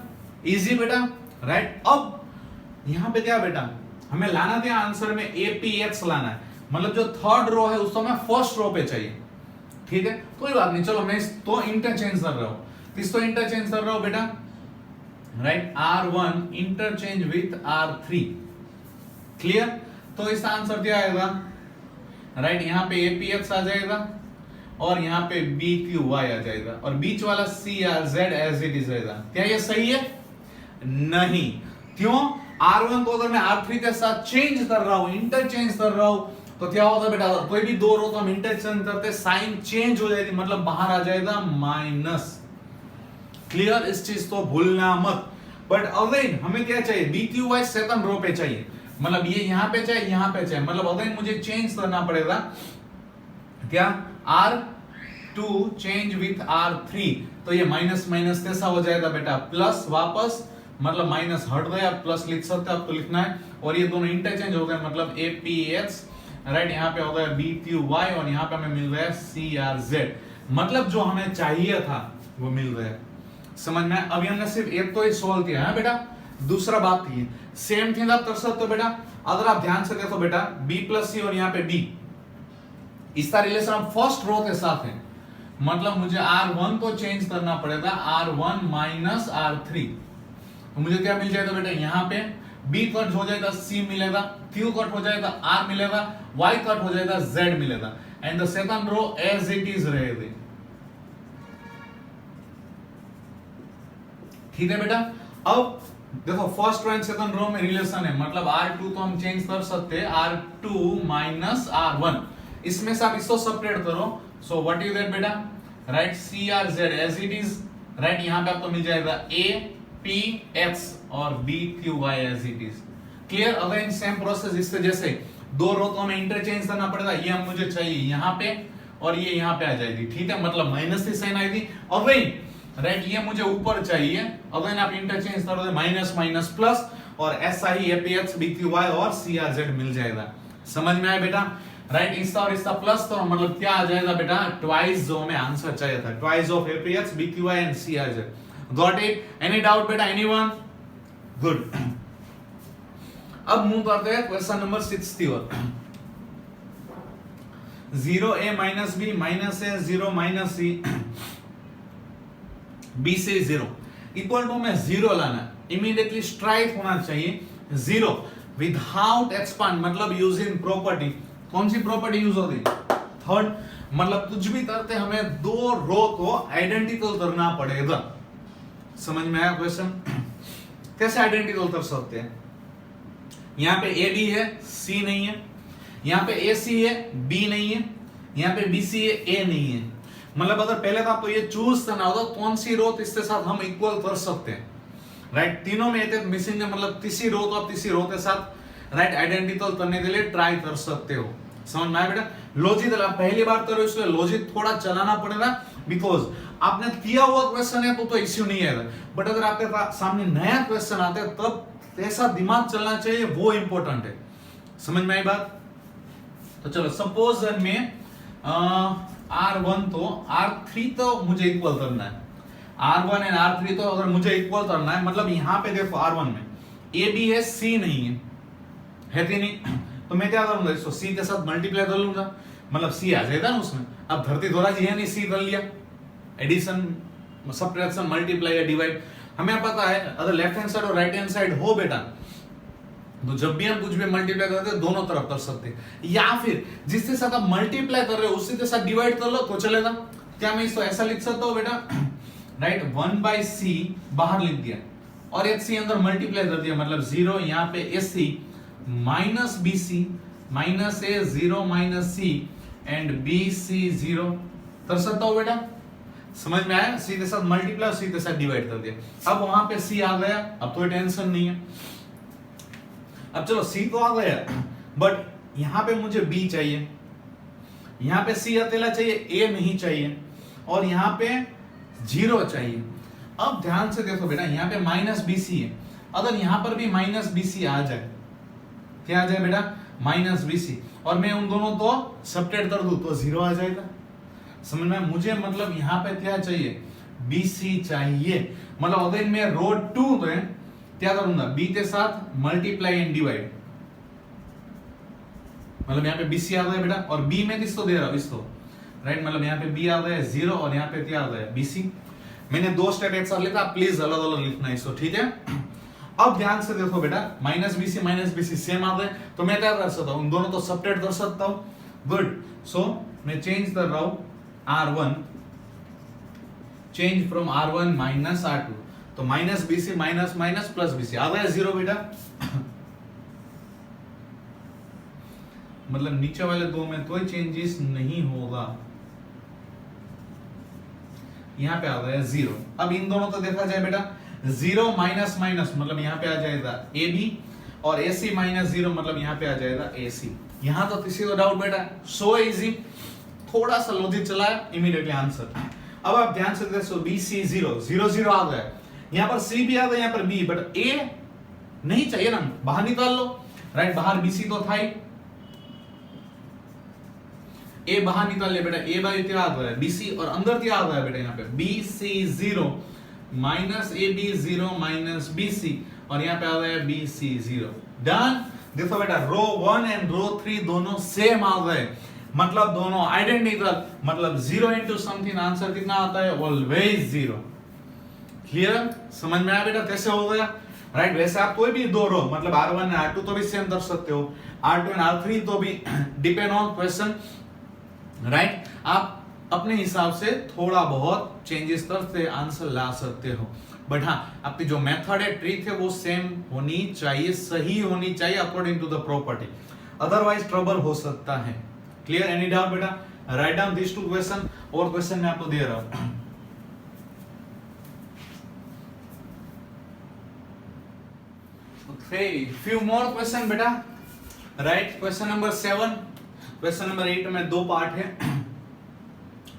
Easy बेटा, राइट? अब यहाँ पे क्या बेटा, हमें लाना क्या आंसर में, a p h लाना है, मतलब जो थर्ड रो है उसको हमें फर्स्ट रो पे चाहिए। ठीक है, कोई बात नहीं, चलो मैं इसको इंटरचेंज कर रहा हूं, इसको इंटरचेंज कर रहा हूं बेटा, right, r1 interchange with r3। Clear? तो इसका आंसर क्या आएगा, राइट, यहाँ पे APX आ जाएगा और यहाँ पे BQY आ जाएगा, और बीच वाला CRZ एज इट इज रहेगा। क्या ये सही है? नहीं। क्यों? R1 को अगर मैं R3 के साथ चेंज कर रहा हूं, इंटरचेंज कर रहा हूं, तो क्या होता बेटा, कोई भी दो रो तो हम इंटरचेंज करते, साइन चेंज हो जाएगी, मतलब बाहर आ जाएगा माइनस। क्लियर? इस चीज को भूलना मत। बट अगेन हमें क्या चाहिए, BQY सेकंड रो पे चाहिए, मतलब ये यहां पे चाहिए, यहां पे चाहिए, मतलब अगेन मुझे चेंज करना पड़ेगा, क्या, R2 चेंज विथ R3, तो ये माइनस माइनस कैसा हो जाएगा बेटा, प्लस वापस, मतलब माइनस हट गया, प्लस लिख सकते हैं, आपको लिखना है, और ये दोनों इंटरचेंज हो गए, मतलब APX, राइट, यहाँ पे हो गया BQY, और यहाँ पे हमें मिल गया CRZ, मतलब जो हमें चाहिए था वो मिल गया। समझ में? अभी हमने सिर्फ एक तो ही सोल्व किया है बेटा, दूसरा बात ये सेम थिंग आप कर सकते हो बेटा। अगर आप ध्यान से देखो बेटा, b प्लस सी और यहाँ पे b, इसका रिलेशन अब फर्स्ट रो के साथ है, मतलब मुझे r1 को चेंज करना पड़ेगा r1 माइनस r3, तो मुझे क्या मिल जाएगा बेटा, यहाँ पे b कट हो जाएगा, c मिलेगा, q कट हो जाएगा, r मिलेगा, y कट हो जाएगा, z मिलेगा, and the second row as it is रहेगी। ठीक है बेटा? अब देखो first row and second row में रिलेशन है, मतलब R2 तो हम चेंज कर सकते हैं, R2 माइनस R1, इसमें से आप इसको सेपरेट करो, सो व्हाट इज दैट बेटा, right, CRZ as it is, right, यहाँ पे आपको मिल जाएगा APX और BQY as it is. Clear? Again same process, इससे जैसे दो रो को हमें इंटरचेंज करना पड़ेगा, ये हम मुझे चाहिए यहाँ पे और ये यहाँ पे आ जाएगी। ठीक है, मतलब माइनस की साइन आएगी, अगेन राइट, ये मुझे ऊपर चाहिए, अगेन आप इंटरचेंज कर दो, माइनस माइनस प्लस, और ऐसा ही APX BQY और CRZ मिल जाएगा। समझ में आया बेटा? राइट, इसका और इसका प्लस, तो मतलब क्या आ जाएगा बेटा, ट्वाइस जो हमें आंसर चाहिए था, twice of APX BQY and CRZ। Got it? Any doubt बेटा, एनीवन? गुड। अब मूव करते हैं क्वेश्चन नंबर 6 की ओर। 0a minus b minus a 0 minus c b से 0 इक्वल टू में 0 लाना, इमीडिएटली स्ट्राइक होना चाहिए 0 विदाउट एक्सपांड, मतलब यूजिंग प्रॉपर्टी। कौन सी प्रॉपर्टी यूज होती? थर्ड, मतलब कुछ भी करते हमें दो रो को आइडेंटिकल करना पड़ेगा। समझ में आया क्वेश्चन? कैसे आइडेंटिकल कर सकते हैं? यहाँ पे ए बी है, सी नहीं है, यहाँ पे ए सी है, बी नहीं है, यहाँ पे बी सी है, ए नहीं है, मतलब अगर पहले तो आपको ये चूज करना होगा कौन सी रो इसके साथ हम इक्वल कर सकते हैं, राइट, तीनों में एक मिसिंग है, मतलब तीसरी रो तो आप तीसरी रो के साथ राइट आइडेंटिकल करने के लिए ट्राई कर सकते हो। समझ में आया बेटा? लॉजिक पहली बार करो इसलिए लॉजिक थोड़ा चलाना पड़ेगा, बिकॉज आपने किया हुआ क्वेश्चन है तो इश्यू नहीं है, बट अगर आपके सामने नया क्वेश्चन आता है तब कैसा दिमाग चलना चाहिए वो इंपॉर्टेंट है। समझ में आई बात? तो चलो सपोज में R1 तो R3 तो मुझे इक्वल करना है, R1 एंड R3 तो अगर मुझे इक्वल करना है, मतलब यहाँ पे देखो R1 में A B है, C नहीं है कि नहीं, तो मैं क्या करूंगा, इसको C के साथ मल्टीप्लाई कर लूंगा, मतलब C आ जाएगा ना उसमें। अब धरती धोरा जी है नहीं, C कर लिया, एडिशन सब्ट्रैक्शन मल्टीप्लाई या डिवाइड हमें पता है, अगर लेफ्ट हैंड साइड और राइट हैंड साइड हो बेटा तो जब भी हम कुछ भी मल्टीप्लाई करते हैं दोनों तरफ कर सकते हैं, या फिर जिसके साथ आप मल्टीप्लाई कर रहे हो उसी के साथ डिवाइड कर लो तो चलेगा। क्या मैं इसको ऐसा लिख सकता हूं बेटा, राइट 1/c बाहर लिख दिया और hc अंदर मल्टीप्लाई कर दिया, मतलब 0 यहाँ पे ac minus bc minus a 0 minus c and bc 0 कर सकता हूं बेटा, समझ में आया? सीधे साथ मल्टीप्लाई सीधे साथ डिवाइड कर दिया। अब वहां पे c आ गया, अब तो टेंशन नहीं है। अब चलो c तो आ गया, बट यहां पे मुझे b चाहिए, यहां पे c अकेला चाहिए, a नहीं चाहिए, और यहां पे 0 चाहिए। अब ध्यान से देखो बेटा, यहां पे माइनस bc है, अगर यहां पर भी माइनस bc आ जाए, क्या आ जाए बेटा, माइनस bc, और मैं उन दोनों को सब्ट्रैक्ट कर दूं तो 0 आ जाएगा। समझ में? मुझे मतलब यहां पे क्या चाहिए, bc चाहिए, मतलब अगर मैं रो 2 में क्या करूंगा, b के साथ मल्टीप्लाई एंड डिवाइड, मतलब यहाँ पे bc आ गया बेटा, और b में किसको दे रहा हूं, इसको, राइट, मतलब यहाँ पे b आ गया 0 और यहाँ पे क्या आ गया, bc। मैंने 2 स्टेप एक साथ लिखा, प्लीज अलग अलग लिखना इसको, ठीक है? अब ध्यान से देखो बेटा, माइनस bc सेम आ गए, तो मैं क्या कर सकता हूं, उन दोनों को सब्ट्रैक्ट कर सकता हूं। गुड, सो मैं चेंज कर रहा हूं r1, change from r1 minus r2, तो minus bc minus minus plus bc आ गया 0 बेटा। मतलब नीचे वाले दो में कोई चेंजेस नहीं होगा, यहां पे आ गया 0। अब इन दोनों को देखा जाए बेटा, 0 माइनस माइनस मतलब यहां पे आ जाएगा ab, और ac माइनस 0 मतलब यहां पे आ जाएगा ac। यहां तो किसी को डाउट बेटा, सो इजी, थोड़ा सा लॉजिक चलाया, इमीडिएटली आंसर। अब आप ध्यान से देखो, bc 0 0 0 आ गया, यहां पर c भी आ गया, यहां पर b, बट a नहीं चाहिए ना, बाहर निकाल लो, राइट, बाहर bc तो था ही, a बाहर निकाल ले बेटा, a बाई क्या आ गया, bc, और अंदर क्या आ गया बेटा, यहाँ पे bc 0 minus ab 0 minus bc, और यहाँ पे आ गया bc 0। डन। देखो बेटा, रो 1 एंड रो 3 दोनों सेम आ गए, मतलब दोनों आइडेंटिकल, मतलब 0 इंटू समथिंग आंसर कितना आता है, ऑलवेज 0। क्लियर? समझ में आया बेटा कैसे हो गया, राइट? वैसे आप कोई भी दो रो, मतलब r1 एंड r2 तो भी सेम कर सकते हो, r2 एंड r3 तो भी, डिपेंड ऑन क्वेश्चन, राइट? आप अपने हिसाब से थोड़ा बहुत चेंजेस करते आंसर ला सकते हो, बट हाँ, आपकी जो मेथड है, ट्रिक है, वो सेम होनी चाहिए, सही होनी चाहिए according to the property, otherwise trouble हो सकता है। क्लियर? एनी डाउट बेटा? Write down this two question, और क्वेश्चन मैं आपको दे रहा हूं। Okay, few more question बेटा, right? Question number 7, question number 8 में 2 पार्ट है,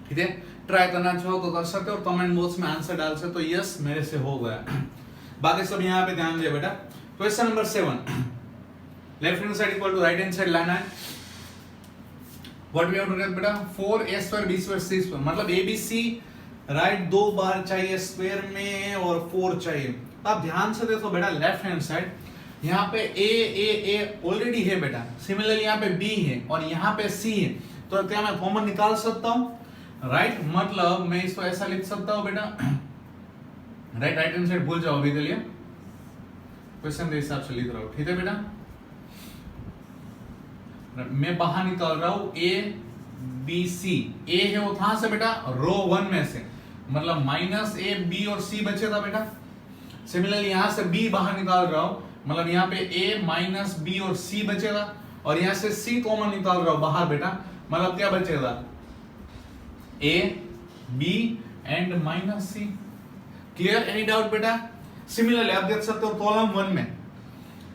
ठीक है? ट्राई करना चाहो तो कर सकते हो, और कमेंट बॉक्स में आंसर डाल सकते हो, तो यस मेरे से हो गया। बाकी सब यहाँ पे ध्यान दिया बेटा। Question number 7, left hand side equal to right hand side लाना है। What we have to get बेटा, 4a square b square c square, मतलब abc, राइट, 2 बार चाहिए स्क्वायर में और 4 चाहिए। अब ध्यान से देखो बेटा, लेफ्ट हैंड साइड, यहाँ पे a ऑलरेडी है बेटा, सिमिलरली यहाँ पे b है और यहाँ पे c है, तो क्या मैं कॉमन निकाल सकता हूँ, राइट? मतलब मैं इसको ऐसा लिख सकता हूँ बेटा, राइट हैंड साइड भूल जाओ अभी के लिए, क्वेश्चन के हिसाब से लिख रहा हूँ, ठीक है बेटा? मैं बाहर निकाल रहा हूँ a b c, a है वो कहां से बेटा, रो 1 में से, मतलब माइनस a b और c बचेगा बेटा। सिमिलरली यहां से b बाहर निकाल रहा हूं, मतलब यहाँ पे a माइनस b और c बचेगा, और यहाँ से c कॉमन निकाल रहा हूं बाहर बेटा, मतलब क्या बचेगा, a b and minus c। Clear? Any doubt बेटा? सिमिलरली आप देख सकते हो कॉलम 1 में,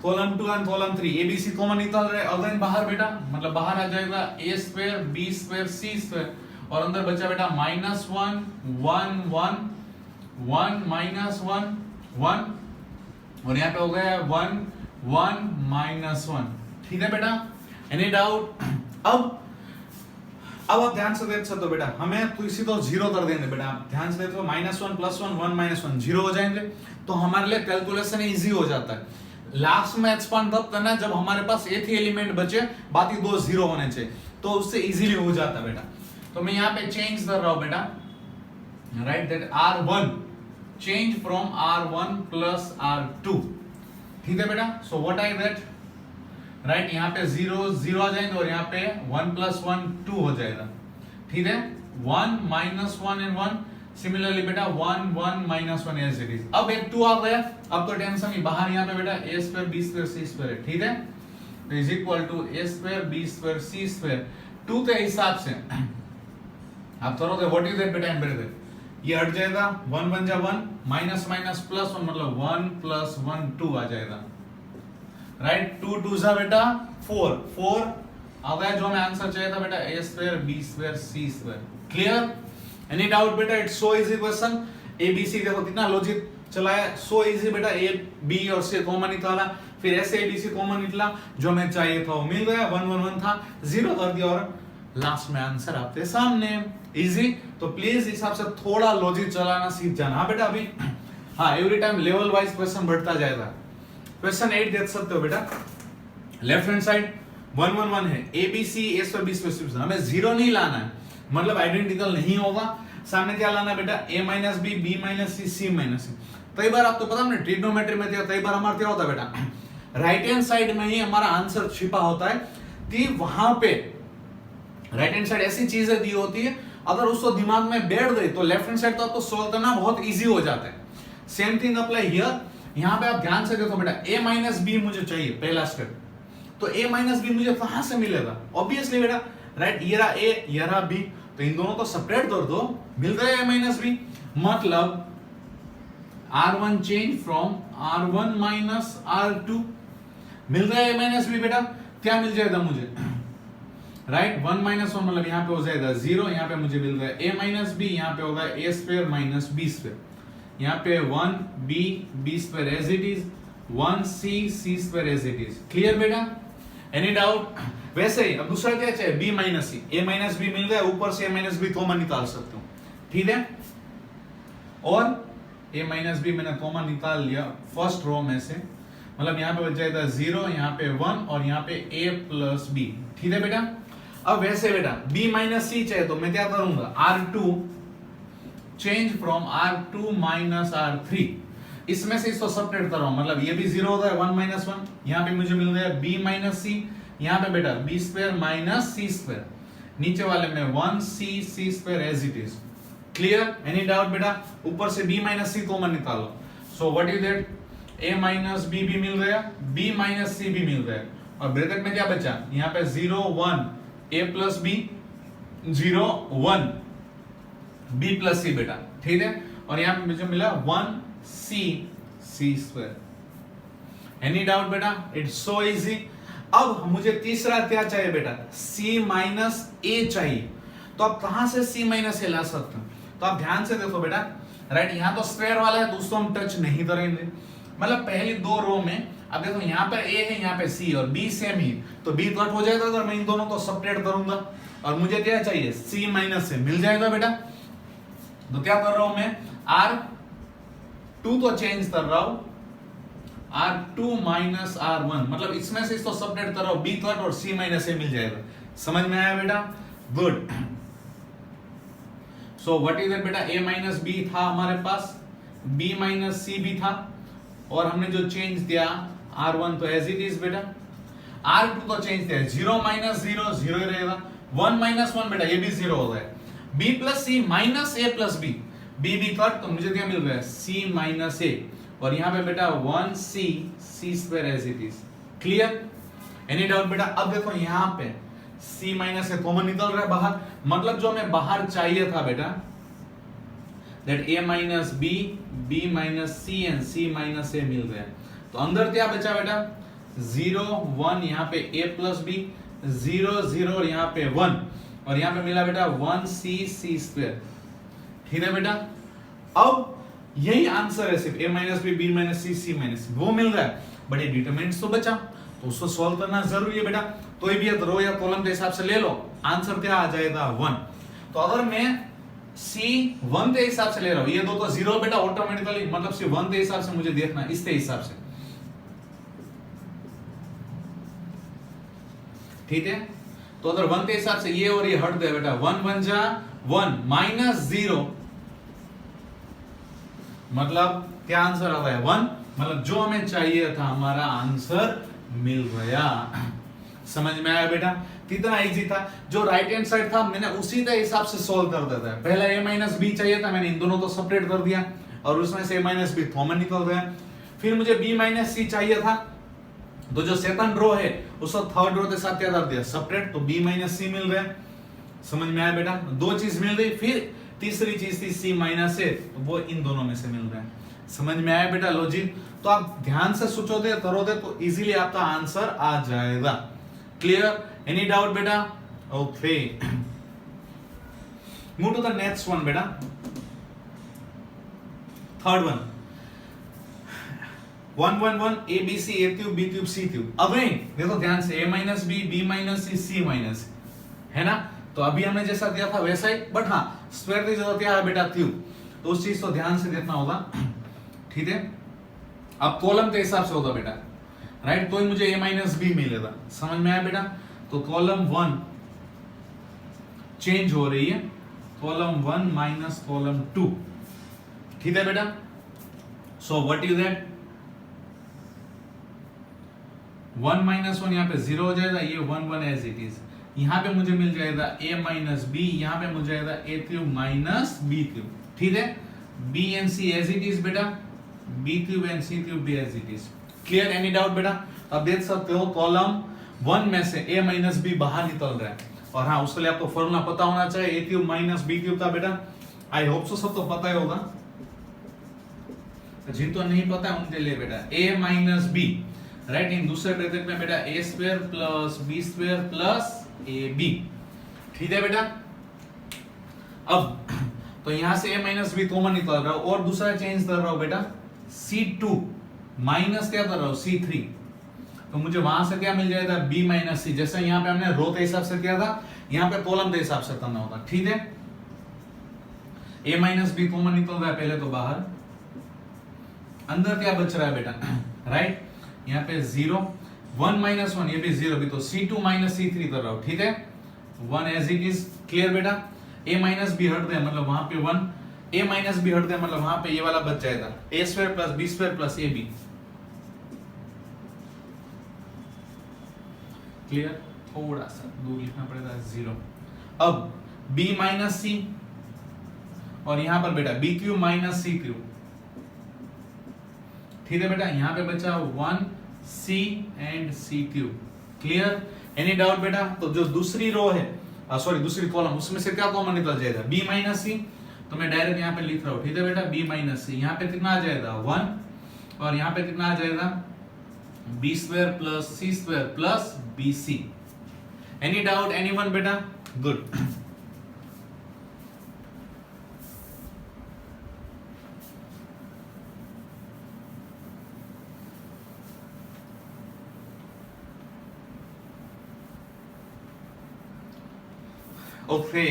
column 2 and column 3 a b c common निकाल रहे हैं, अगेन बाहर बेटा, मतलब बाहर आ जाएगा a square b square c square, और अंदर बचा बेटा माइनस 1 1 1 1 माइनस 1 1, और यहाँ पे हो गया 1 1 माइनस 1, ठीक है बेटा? Any doubt? अब आप ध्यान से देख सकते हो बेटा, हमें तो इसी तो 0 कर देंगे बेटा, आप ध्यान से देखो, माइनस 1 प्लस 1 1 माइनस 1 0 हो जाएंगे, तो हमारे लिए कैलकुलेशन इजी हो जाता है। लास्ट में एक्सपांड तब करना जब हमारे पास एक ही एलिमेंट बचे, बाकी 2 0 होने चाहिए, तो उससे इजीली हो जाता है बेटा। तो मैं यहाँ पे चेंज कर रहा हूं बेटा, right, that r1 change from r1 plus r2, ठीक है बेटा? So what I get, right, यहाँ पे 0 0 आ जाएंगे, और यहाँ पे 1 प्लस 1 2 हो जाएगा, ठीक है? 1 minus 1 and 1. Similarly बेटा 1 1 minus 1 as it is. अब एक 2 आ गया, अब तो टेंशन नहीं, बाहर यहाँ पे बेटा a square b square c square है, ठीक है, तो is equal to a square b square c square 2 के हिसाब से आप करोगे व्हाट इज दैट बेटा एम्बेडेड, ये हट जाएगा, 1 1 जा 1 माइनस माइनस प्लस 1 मतलब 1 प्लस 1 2 आ जाएगा, राइट, 2 2 जा बेटा 4 4 आ गया, जो हमें आंसर चाहिए था बेटा a square b square c square. Clear? Any doubt बेटा? It's so easy question. A B C देखो कितना लॉजिक चलाया, सो इजी बेटा. ए बी और सी कॉमन निकाला, फिर ऐसे ए बी सी कॉमन निकला, जो हमें चाहिए था वो मिल गया, 1 1 1 था, 0 कर दिया और लास्ट में आंसर आपके सामने. इजी. तो प्लीज इस हिसाब से थोड़ा लॉजिक चलाना सीख जाना. हाँ बेटा अभी हाँ every time level wise question बढ़ता जाएगा. क्वेश्चन 8 देख सकते हो बेटा, लेफ्ट हैंड साइड 1 1 1 है, a B c a square b square, हमें 0 नहीं लाना है, मतलब आइडेंटिकल नहीं होगा. सामने क्या लाना बेटा, a minus B B minus C C minus C. कई बार आपको पता है ट्रिग्नोमेट्री में कई बार हमारा क्या होता है बेटा, राइट हैंड साइड में ही हमारा आंसर छिपा होता है, कि वहां पे राइट हैंड साइड ऐसी चीजें दी होती है, अगर उसको दिमाग में बैठ गई तो लेफ्ट हैंड साइड तो आपको सोल्व करना बहुत इजी हो जाता है. Same thing apply here. यहाँ पे आप ध्यान से देखो बेटा, a माइनस बी मुझे चाहिए पहला स्टेप, तो a माइनस बी मुझे कहां से मिलेगा, ऑब्वियसली बेटा राइट, ये रहा a ये रहा b, तो इन दोनों को सेपरेट कर दो, मिल गया a माइनस बी, मतलब r1 change from r1 minus r2, मिल गया a माइनस बी बेटा. क्या मिल जाएगा मुझे, राइट, 1 माइनस 1 मतलब यहाँ पे हो जाएगा 0, यहाँ पे मुझे मिल गया a माइनस बी, यहाँ पे होगा a square minus b square, यहाँ पे 1 b square as it is, 1 c square as it is. Clear बेटा? Any doubt? वैसे ही अब दूसरा क्या चाहिए, b minus C, a minus B मिल गया, ऊपर से a माइनस बी कॉमन निकाल सकते हो, ठीक है, और a माइनस बी मैंने कॉमन निकाल लिया फर्स्ट रो में से, मतलब यहाँ पे बच जाएगा 0, यहाँ पे 1 और यहाँ पे a प्लस b. ठीक है बेटा? अब वैसे बेटा b माइनस सी चाहिए, तो मैं क्या करूंगा, r2 change from r2 minus r3, इसमें से इसको सेपरेट कर रहा हूं, मतलब ये भी 0 होता है, 1 माइनस 1, यहाँ पे मुझे मिल गया b माइनस सी, यहाँ पे बेटा b square minus c square, नीचे वाले में 1 c square as it is. Clear? Any doubt बेटा? ऊपर से b माइनस सी कॉमन निकालो, so what is that, a minus b भी मिल गया, b माइनस c भी मिल गया, और ब्रैकेट में क्या बचा, यहाँ पे 0 1 a plus b, 0 1 b plus c बेटा. ठीक है, और यहाँ पे मुझे मिला 1 c स्क्वायर. एनी डाउट बेटा? It's so easy. अब मुझे तीसरा क्या चाहिए बेटा, c माइनस a चाहिए, तो आप कहां से c माइनस a ला सकते हो, तो आप ध्यान से देखो बेटा, राइट, यहाँ तो स्क्वायर वाला है तो उसको हम टच नहीं करेंगे, मतलब पहली दो रो में अब देखो यहाँ पर a है, यहाँ पे c और b सेम ही, तो b कट हो जाएगा अगर मैं इन दोनों को सेपरेट करूंगा, और मुझे क्या चाहिए, c माइनस a मिल जाएगा बेटा. तो क्या कर रहा हूं मैं, r2 तो चेंज कर रहा हूं, r2 माइनस r1, मतलब इसमें से इसको सेपरेट कर रहा हूं, b कट और c माइनस a मिल जाएगा. समझ में आया बेटा? Good. So what is it बेटा, a माइनस b था हमारे पास, b माइनस c भी था, और हमने जो चेंज दिया r1 तो एज इट इज बेटा, r2 तो चेंज दिया 0 माइनस 0 0 ही रहेगा, 1 माइनस 1 बेटा ये भी 0 हो गया, b plus c minus a plus b, b भी कट, तो मुझे क्या मिल गया, c माइनस a, और यहाँ पे बेटा 1 c square as it is. Clear? Any doubt बेटा? अब देखो यहाँ पे c माइनस a कॉमन निकल रहा है बाहर, मतलब जो हमें बाहर चाहिए था बेटा, that a minus b b minus c and c minus a मिल गया. तो अंदर क्या बचा बेटा, 0 1, यहाँ पे a प्लस b, 0 0 और यहाँ पे 1, और यहाँ पे मिला बेटा 1 c स्क्वायर. ठीक है बेटा? अब यही आंसर है, सिर्फ a minus b b minus c minus वो मिल रहा है, बट ये डिटरमिनेंट्स तो बचा, तो उसको सॉल्व करना जरूरी है बेटा. कोई भी रो या कॉलम के हिसाब से ले लो, आंसर क्या आ जाएगा 1. तो अगर मैं c 1 के हिसाब से ले रहा हूं, ये दो तो 0 बेटा ऑटोमेटिकली, मतलब सिर्फ 1 के हिसाब से मुझे देखना है, इसके हिसाब से. ठीक है? तो अगर 1 के हिसाब से ये और ये हट गए बेटा, 1 1 जा 1 माइनस 0, मतलब क्या आंसर आ गया 1, मतलब जो हमें चाहिए था हमारा आंसर मिल गया. समझ में आया बेटा? कितना इजी था, जो राइट हैंड साइड था मैंने उसी के हिसाब से सोल्व कर देता है। पहला a माइनस बी चाहिए था, मैंने इन दोनों को सेपरेट कर दिया और उसमें से a माइनस बी कॉमन निकल गया। फिर मुझे b माइनस सी चाहिए था, तो जो सेकंड रो है उसको थर्ड रो के साथ क्या कर दिया, सेपरेट, तो b माइनस सी मिल रहा है। समझ में आया बेटा, दो चीज मिल गई। फिर तीसरी चीज थी c माइनस ए, वो इन दोनों में से मिल रहा है। समझ में आया बेटा लॉजिक? तो आप ध्यान से सोचोगे करोगे तो इजीली आपका आंसर आ जाएगा। क्लियर? एनी डाउट बेटा? Okay, move to the next one बेटा, third one. 1 1 1 a b c a cube b cube c cube. Again देखो ध्यान से, a minus b, b minus c, c minus, है ना? तो अभी हमने जैसा दिया था वैसा ही, बट हाँ स्क्वायर की जरूरत क्या है बेटा, क्यूब, तो उस चीज को ध्यान से देखना होगा। ठीक है, अब कॉलम के हिसाब से होगा बेटा, राइट? तो ही मुझे a माइनस बी मिलेगा। समझ में आया बेटा? तो कॉलम 1 चेंज हो रही है, कॉलम 1 माइनस कॉलम 2। ठीक है बेटा? सो व्हाट इज दैट, 1 माइनस 1 यहाँ पे 0 हो जाएगा, ये 1 1 एज इट इज। यहाँ पे मुझे मिल जाएगा a माइनस बी, यहाँ पे मुझे जाएगा a cube minus B cube. ठीक है, b and c as it is बेटा, b cube and c cube भी as it is. Clear? Any doubt बेटा? अब देख सकते हो कॉलम 1 में से a माइनस बी बाहर निकल रहा है, और हाँ उसके लिए आपको फॉर्मूला पता होना चाहिए, a cube minus B cube था बेटा। आई होप सो सब तो पता ही होगा, जिनको नहीं पता है उनके लिए बेटा a माइनस बी, राइट? इन दूसरे ब्रैकेट में बेटा a square plus b square plus ab। ठीक है बेटा? अब तो यहां से a माइनस बी कॉमन निकल रहा है, और दूसरा चेंज कर रहा हूं बेटा, c2 माइनस क्या कर रहा हूं, c3, तो मुझे वहां से क्या मिल जाएगा, b माइनस सी। जैसे यहाँ पे हमने रो के हिसाब से किया था, यहाँ पे कॉलम के हिसाब से करना होगा। ठीक है, a माइनस बी कॉमन निकल रहा है पहले तो बाहर, अंदर क्या बच रहा है बेटा, राइट? यहाँ पे 0, 1 माइनस 1, ये भी 0, भी तो c2 माइनस c3 कर रहा हूं। ठीक है, 1 एज इट इज। क्लियर बेटा? a माइनस बी हट गया, मतलब वहां पे 1, a माइनस बी हट गया, मतलब वहां पे ये वाला बच जाएगा, a square plus b square plus ab। Clear? थोड़ा सा दूर लिखना पड़ेगा, 0। अब b माइनस सी, और यहां पर बेटा b क्यूब माइनस सी क्यूब। ठीक है बेटा? यहां पे बचा 1 c and c cube. Clear? Any doubt बेटा? तो जो दूसरी रो है, सॉरी दूसरी कॉलम, उसमें से क्या कॉमन निकल जाएगा, b माइनस सी, तो मैं डायरेक्ट यहां पे लिख रहा हूं। ठीक है बेटा? b माइनस सी, यहां पे कितना आ जाएगा 1, और यहां पे कितना आ जाएगा b square plus c square plus bc। Any doubt, anyone बेटा? गुड। ओके,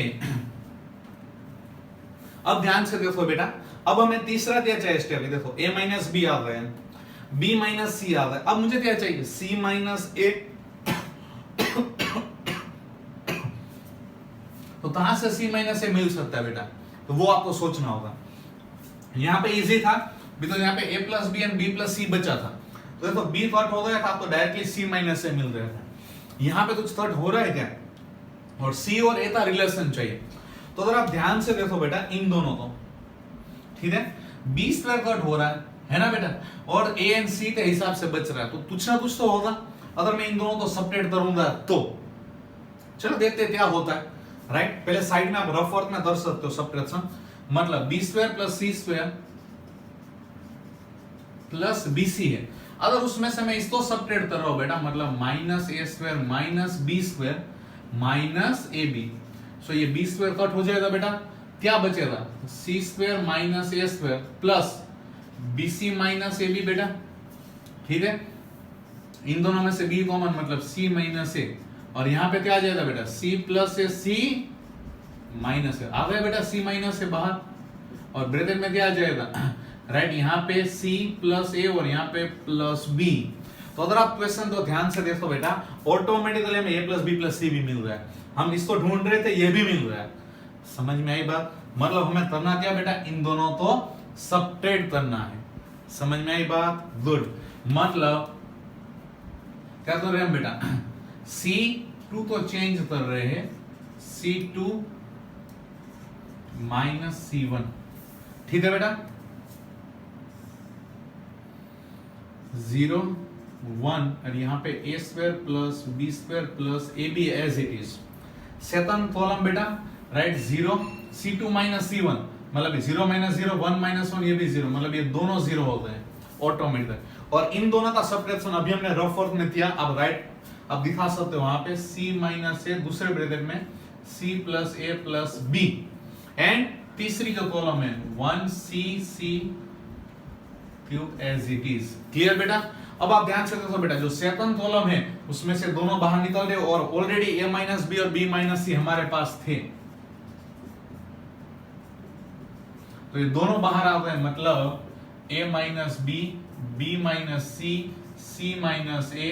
अब ध्यान से देखो बेटा, अब हमें तीसरा क्या चाहिए स्टेप, देखो a माइनस बी आ गया, b माइनस सी आ गया, अब मुझे क्या चाहिए, c माइनस a। तो कहां से c माइनस a मिल सकता है बेटा, तो वो आपको सोचना होगा। यहां पे इजी था, भी तो यहां पे a plus b and b plus c बचा था, तो देखो b कट हो गया था, आपको डायरेक्टली c माइनस a मिल रहा था। यहां पे कुछ कट हो रहा है क्या, और c और a का रिलेशन चाहिए, तो अगर आप ध्यान से देखो बेटा इन दोनों को, ठीक है, b स्क्वायर कट हो रहा है ना बेटा, और a एंड c के हिसाब से बच रहा है, तो कुछ ना कुछ तो होगा। अगर मैं इन दोनों को सेपरेट करूंगा तो चलो देखते हैं क्या होता है, राइट? पहले साइड में आप रफ वर्क में कर सकते हो सब्ट्रैक्शन, मतलब b square plus c square plus bc है। अगर उसमें से मैं इसको सेपरेट कर रहा हूं बेटा, मतलब minus a square minus b square minus ab, सो ये b स्क्वायर कट हो जाएगा बेटा, क्या बचेगा, c square minus a square plus bc minus ab बेटा। ठीक है, इन दोनों में से b कॉमन, मतलब c माइनस a, और यहां पे क्या आ जाएगा बेटा, c plus a, c minus a आ गया बेटा, c माइनस a बाहर, और ब्रैकेट में क्या आ जाएगा, राइट? यहाँ पे c प्लस a और यहाँ पे प्लस b। तो अगर आप क्वेश्चन को ध्यान से देखो बेटा, ऑटोमेटिकली हमें a plus b plus c भी मिल रहा है, हम इसको ढूंढ रहे थे, ये भी मिल रहा है। समझ में आई बात? मतलब हमें करना क्या बेटा, इन दोनों को सब्ट्रैक्ट करना है। समझ में आई बात? गुड। मतलब क्या कर रहे हैं हम बेटा, c टू को चेंज कर रहे हैं C2 माइनस C1, ठीक है बेटा। 0 1 और यहाँ पे a square plus b square plus ab as it is. Second column बेटा राइट 0 C2 माइनस C1 मतलब 0 माइनस 0 1 माइनस 1 ये भी 0 मतलब ये दोनों 0 हो गए ऑटोमेटिक। और इन दोनों का सब्ट्रैक्शन अभी हमने रफ वर्क में किया। अब राइट अब दिखा सकते हो वहां पे c माइनस a दूसरे ब्रैकेट में c plus a plus b and तीसरी जो कॉलम है 1c cube as it is. Clear बेटा। अब आप ध्यान से देखो बेटा जो सेकंड कॉलम है उसमें से दोनों बाहर निकल गए और ऑलरेडी a माइनस बी और b माइनस सी हमारे पास थे, तो ये दोनों बाहर आ गए मतलब a minus b, b minus c, c minus a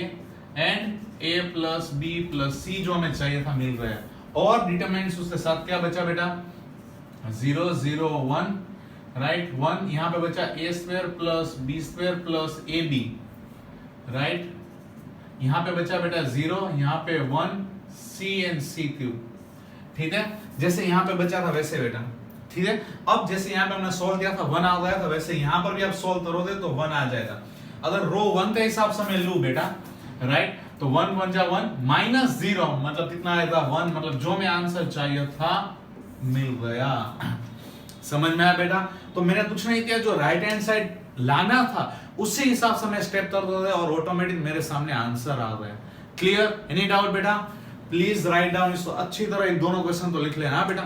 and a plus b plus c जो हमें चाहिए था मिल गया। और डिटरमिनेंट्स उसके साथ क्या बचा बेटा 0 0 1 राइट 1 यहाँ पे बचा a square plus b square plus ab right. यहाँ पे बचा बेटा 0 यहाँ पे 1 c एंड c क्यूब, ठीक है। जैसे यहाँ पे बचा था वैसे बेटा, ठीक है। अब जैसे यहाँ पे हमने सोल्व किया था 1 आ गया था, वैसे यहाँ पर भी आप सोल्व करोगे तो 1 आ जाएगा। अगर रो 1 के हिसाब से मैं लूं बेटा राइट तो 1 1 जा 1 माइनस 0 मतलब कितना आएगा 1 मतलब जो मैं आंसर चाहिए था मिल गया। समझ में आया बेटा। तो मैंने कुछ नहीं किया, जो राइट हैंड साइड लाना था उसी हिसाब से मैं स्टेप कर दो और ऑटोमेटिक मेरे सामने आंसर आ गया। क्लियर। एनी डाउट बेटा। प्लीज राइट डाउन इसको अच्छी तरह इन दोनों क्वेश्चन तो लिख लेना बेटा।